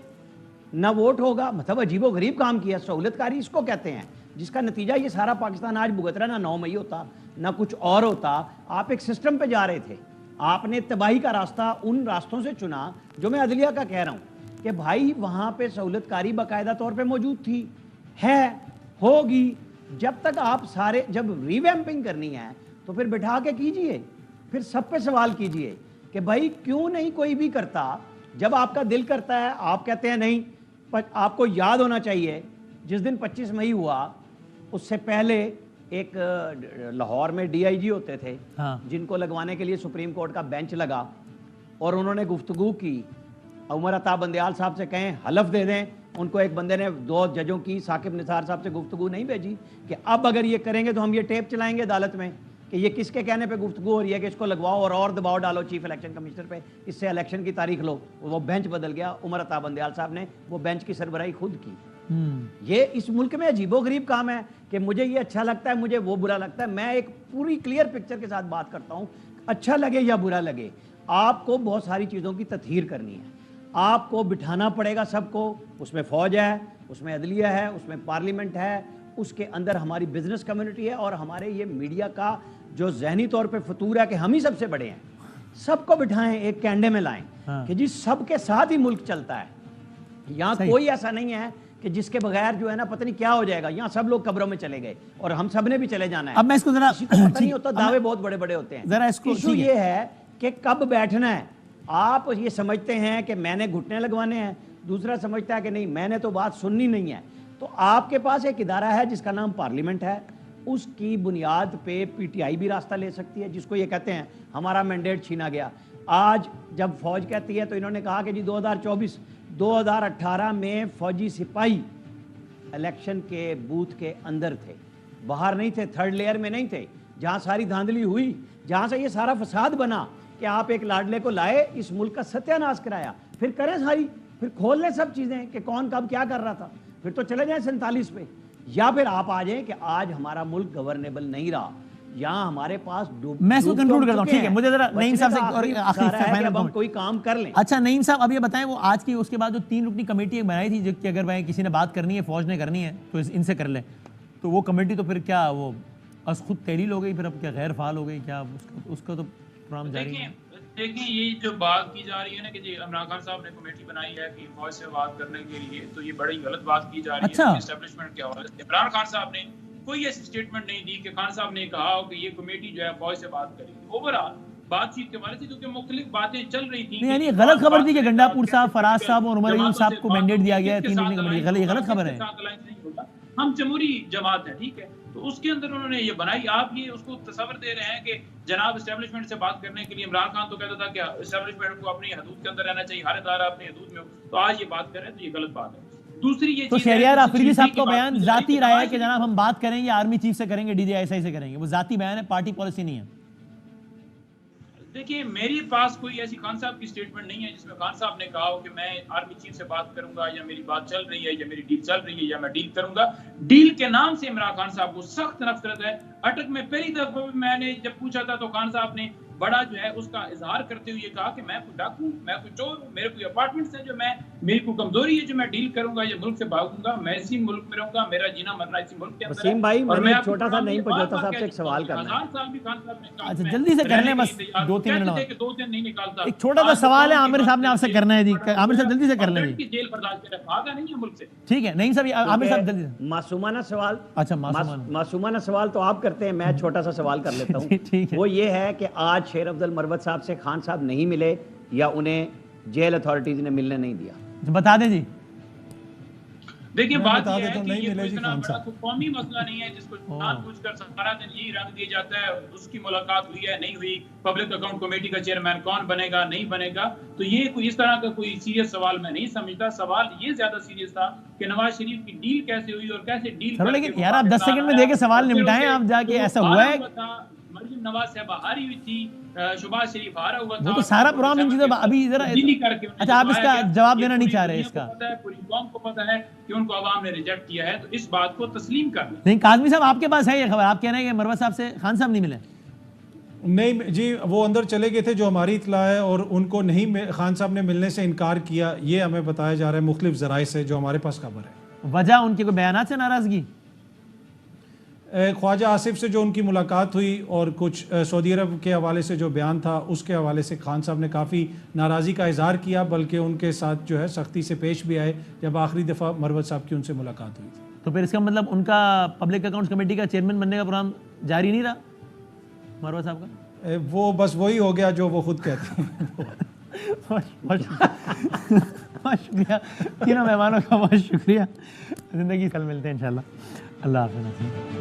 نہ ووٹ ہوگا. مطلب عجیب و غریب کام کیا, سہولت کاری اس کو کہتے ہیں, جس کا نتیجہ یہ سارا پاکستان آج بھگت رہا. نہ 9 مئی ہوتا, نہ کچھ اور ہوتا. آپ ایک سسٹم پہ جا رہے تھے, آپ نے تباہی کا راستہ ان راستوں سے چنا جو میں عدلیہ کا کہہ رہا ہوں کہ بھائی وہاں پہ سہولت کاری باقاعدہ طور پہ موجود تھی, ہے, ہوگی. جب تک آپ سارے, جب ریویمپنگ کرنی ہے تو پھر بٹھا کے کیجئے, پھر سب پہ سوال کیجئے کہ بھائی کیوں نہیں کوئی بھی کرتا. جب آپ کا دل کرتا ہے, آپ کہتے ہیں نہیں. آپ کو یاد ہونا چاہیے جس دن 25 مئی ہوا اس سے پہلے ایک لاہور میں ڈی آئی جی ہوتے تھے جن کو لگوانے کے لیے سپریم کورٹ کا بینچ لگا, اور انہوں نے گفتگو کی. عمر عطا بندیال صاحب سے کہیں حلف دے دیں, ان کو ایک بندے نے 2 ججوں کی, ثاقب نثار صاحب سے گفتگو نہیں بھیجی کہ اب اگر یہ کریں گے تو ہم یہ ٹیپ چلائیں گے عدالت میں کہ یہ کس کے کہنے پہ گفتگو ہو رہی ہے کہ اس کو لگواؤ اور دباؤ ڈالو چیف الیکشن کمشنر پہ, اس سے الیکشن کی تاریخ لو. وہ بینچ بدل گیا. عمر عطا بندیال صاحب نے وہ بینچ کی سربراہی خود کی. یہ اس ملک میں عجیب و غریب کام ہے کہ مجھے یہ اچھا لگتا ہے, مجھے وہ برا لگتا ہے. میں ایک پوری کلیئر پکچر کے ساتھ بات کرتا ہوں, اچھا لگے یا برا لگے. آپ کو بہت ساری چیزوں کی تطہیر کرنی ہے, آپ کو بٹھانا پڑے گا سب کو. اس میں فوج ہے, اس میں عدلیہ ہے, اس میں پارلیمنٹ ہے, اس کے اندر ہماری بزنس کمیونٹی ہے, اور ہمارے یہ میڈیا کا جو ذہنی طور پہ فطور ہے کہ ہم ہی سب سے بڑے ہیں. سب کو بٹھائیں, ایک کینڈے میں لائیں کہ جی سب کے ساتھ ہی ملک چلتا ہے. یہاں کوئی ایسا نہیں ہے کہ جس کے بغیر جو ہے نا پتہ نہیں کیا ہو جائے گا. یہاں سب لوگ قبروں میں چلے گئے اور ہم سب نے بھی چلے جانا ہے. اب میں اس کو ذرا پتہ نہیں ہوتا, دعوے بہت بڑے بڑے ہوتے ہیں. ذرا اس کو ایشو یہ ہے کہ کب بیٹھنا ہے. آپ یہ سمجھتے ہیں کہ میں نے گھٹنے لگوانے ہیں, دوسرا سمجھتا ہے کہ نہیں میں نے تو بات سننی نہیں ہے. تو آپ کے پاس ایک ادارہ ہے جس کا نام پارلیمنٹ ہے, اس کی بنیاد پہ پی ٹی آئی بھی راستہ لے سکتی ہے, جس کو یہ کہتے ہیں ہمارا مینڈیٹ چھینا گیا. آج جب فوج کہتی ہے تو انہوں نے کہا کہ جی 2024 2018 میں فوجی سپاہی الیکشن کے بوتھ کے اندر تھے, باہر نہیں تھے, تھرڈ لیئر میں نہیں تھے, جہاں ساری دھاندلی ہوئی, جہاں سے یہ سارا فساد بنا کہ آپ ایک لاڈلے کو لائے, اس ملک کا ستیہ ناش کرایا. پھر کریں ساری, پھر کھول لیں سب چیزیں کہ کون کب کیا کر رہا تھا, پھر تو چلے جائیں 47 پہ. یا پھر آپ آ جائیں کہ آج ہمارا ملک گورنیبل نہیں رہا, یہاں ہمارے پاس میں اس کو کنکلوڈ کرتا ہوں. ٹھیک ہے, مجھے ذرا نعیم صاحب سے اور آخری ہم کوئی کام کر لیں. اچھا نعیم صاحب, اب یہ بتائیں, وہ آج کی اس کے بعد جو 3 رکنی کمیٹی بنائی تھی کہ اگر بھائی کسی نے بات کرنی ہے, فوج نے کرنی ہے تو ان سے کر لیں, تو وہ کمیٹی تو پھر کیا وہ از خود تحلیل ہو گئی, پھر اب کیا غیر فعال ہو گئی, کیا اس کا تو پروگرام جاری ہے؟ دیکھیں یہ جو بات کی جا رہی ہے نا کہ جی عمران خان صاحب نے کمیٹی بنائی ہے کہ فوج سے بات کرنے کے لیے, تو یہ بڑی غلط بات کی جا رہی ہے اسٹیبلشمنٹ کے حوالے سے. عمران خان صاحب نے کوئی ایسی اسٹیٹمنٹ نہیں دی کہ خان صاحب نے کہا ہو کہ یہ کمیٹی جو ہے فوج سے بات کرے گی. اوورآل بات چیت کے حوالے سے کیونکہ مختلف باتیں چل رہی تھیں, یعنی غلط خبر تھی کہ گنڈا پور صاحب, فراز صاحب اور عمر ایوب صاحب کو مینڈیٹ دیا گیا ہے 3 رکنی کمیٹی, یہ غلط خبر ہے. ہم جمہوری جماعت ہے, ٹھیک ہے, تو اس کے اندر انہوں نے یہ بنائی. آپ یہ اس کو تصور دے رہے ہیں کہ جناب اسٹیبلشمنٹ سے بات کرنے کے لیے عمران خان تو کہتا تھا کہ اسٹیبلشمنٹ کو اپنی حدود کے اندر رہنا چاہیے, ہر ادارہ اپنی حدود میں ہو, تو آج یہ بات کر رہے ہیں تو یہ غلط بات ہے. دوسری یہ تو شہریار آفریدی صاحب کا بیان ذاتی رائے ہے کہ جناب ہم بات کریں گے آرمی چیف سے کریں گے, DGI سے کریں گے, وہ ذاتی بیان ہے, پارٹی پالیسی نہیں ہے. دیکھیے میرے پاس کوئی ایسی خان صاحب کی سٹیٹمنٹ نہیں ہے جس میں خان صاحب نے کہا ہو کہ میں آرمی چیف سے بات کروں گا, یا میری بات چل رہی ہے, یا میری ڈیل چل رہی ہے, یا میں ڈیل کروں گا. ڈیل کے نام سے عمران خان صاحب کو سخت نفرت ہے. اٹک میں پہلی دفعہ میں نے جب پوچھا تھا تو خان صاحب نے بڑا جو ہے اس کا اظہار کرتے ہوئے کہا کہ میں کوئی ڈاکو ہوں, میں کوئی چور ہوں, میرے کوئی اپارٹمنٹس ہیں جو میری کوئی کمزوری ہے جو میں ڈیل کروں گا, یا ملک سے بھاگوں گا, میں اسی ملک میں رہوں گا, میرا جینا مرنا اسی ملک کے اندر ہے. وسیم بھائی میں چھوٹا سا نعیم پنجوتا صاحب سے ایک سوال کرنا ہے. اچھا جلدی سے کر لیں, بس 2-3 منٹ. 2 دن نہیں نکالتا. ایک چھوٹا سا سوال ہے عامر صاحب نے آپ سے کرنا ہے جی, عامر صاحب جلدی سے کر لیں جی. جیل برداشت کرے, بھاگا نہیں ہے ملک سے. ٹھیک ہے نعیم صاحب, عامر صاحب جلدی سے. معصومانہ سوال, اچھا معصومانہ سوال تو آپ کرتے ہیں, میں چھوٹا سا سوال کر لیتا ہوں. وہ یہ ہے کہ آج شیر افضل مروت صاحب سے خان صاحب نہیں ملے, یا انہیں جیل اتھارٹیز نے ملنے نہیں دیا؟ بتا دیں جی. دیکھیے بات یہ ہے کہ یہ کوئی اتنا بڑا قومی مسئلہ نہیں ہے جس کو جان بوجھ کر سارا دن یہی رنگ دیا جاتا ہے. اس کی ملاقات ہوئی ہے, نہیں ہوئی, پبلک اکاؤنٹ کمیٹی کا چیئرمین کون بنے گا, نہیں بنے گا, تو یہ کوئی اس طرح کا کوئی سیریس سوال میں نہیں سمجھتا. سوال یہ زیادہ سیریس تھا کہ نواز شریف کی ڈیل کیسے ہوئی اور کیسے ڈیل. لیکن یار آپ 10 سیکنڈ میں دے کے سوال نمٹائیں, آپ جا کے ایسا ہوا ہے. مریم نواز صاحبہ ہاری ہوئی تھی, شہباز شریف ہارا ہوا تھا, وہ تو سارا پروگرام ان چیزوں ابھی ذرا. اچھا آپ اس کا جواب دینا نہیں چاہ رہے, اس کا پوری قوم کو پتہ ہے کہ ان کو عوام نے ریجیکٹ کیا ہے, تو اس بات کو تسلیم کر لیں. نہیں کاظمی صاحب آپ کے پاس ہے یہ خبر, آپ کہہ رہے ہیں کہ مروت صاحب سے خان صاحب نہیں ملے؟ نہیں جی, وہ اندر چلے گئے تھے جو ہماری اطلاع ہے, اور ان کو نہیں خان صاحب نے ملنے سے انکار کیا, یہ ہمیں بتایا جا رہا ہے مختلف ذرائع سے جو ہمارے پاس خبر ہے. وجہ ان کے کوئی بیانات سے ناراضگی؟ خواجہ آصف سے جو ان کی ملاقات ہوئی اور کچھ سعودی عرب کے حوالے سے جو بیان تھا اس کے حوالے سے خان صاحب نے کافی ناراضی کا اظہار کیا, بلکہ ان کے ساتھ جو ہے سختی سے پیش بھی آئے جب آخری دفعہ مروت صاحب کی ان سے ملاقات ہوئی تھی. تو پھر اس کا مطلب ان کا پبلک اکاؤنٹس کمیٹی کا چیئرمین بننے کا پروگرام جاری نہیں رہا مروت صاحب کا؟ وہ بس وہی ہو گیا جو وہ خود کہتے ہیں. بہت شکریہ تینوں مہمانوں کا, بہت شکریہ. زندگی کل ملتے ہیں انشاءاللہ. اللہ حافظ.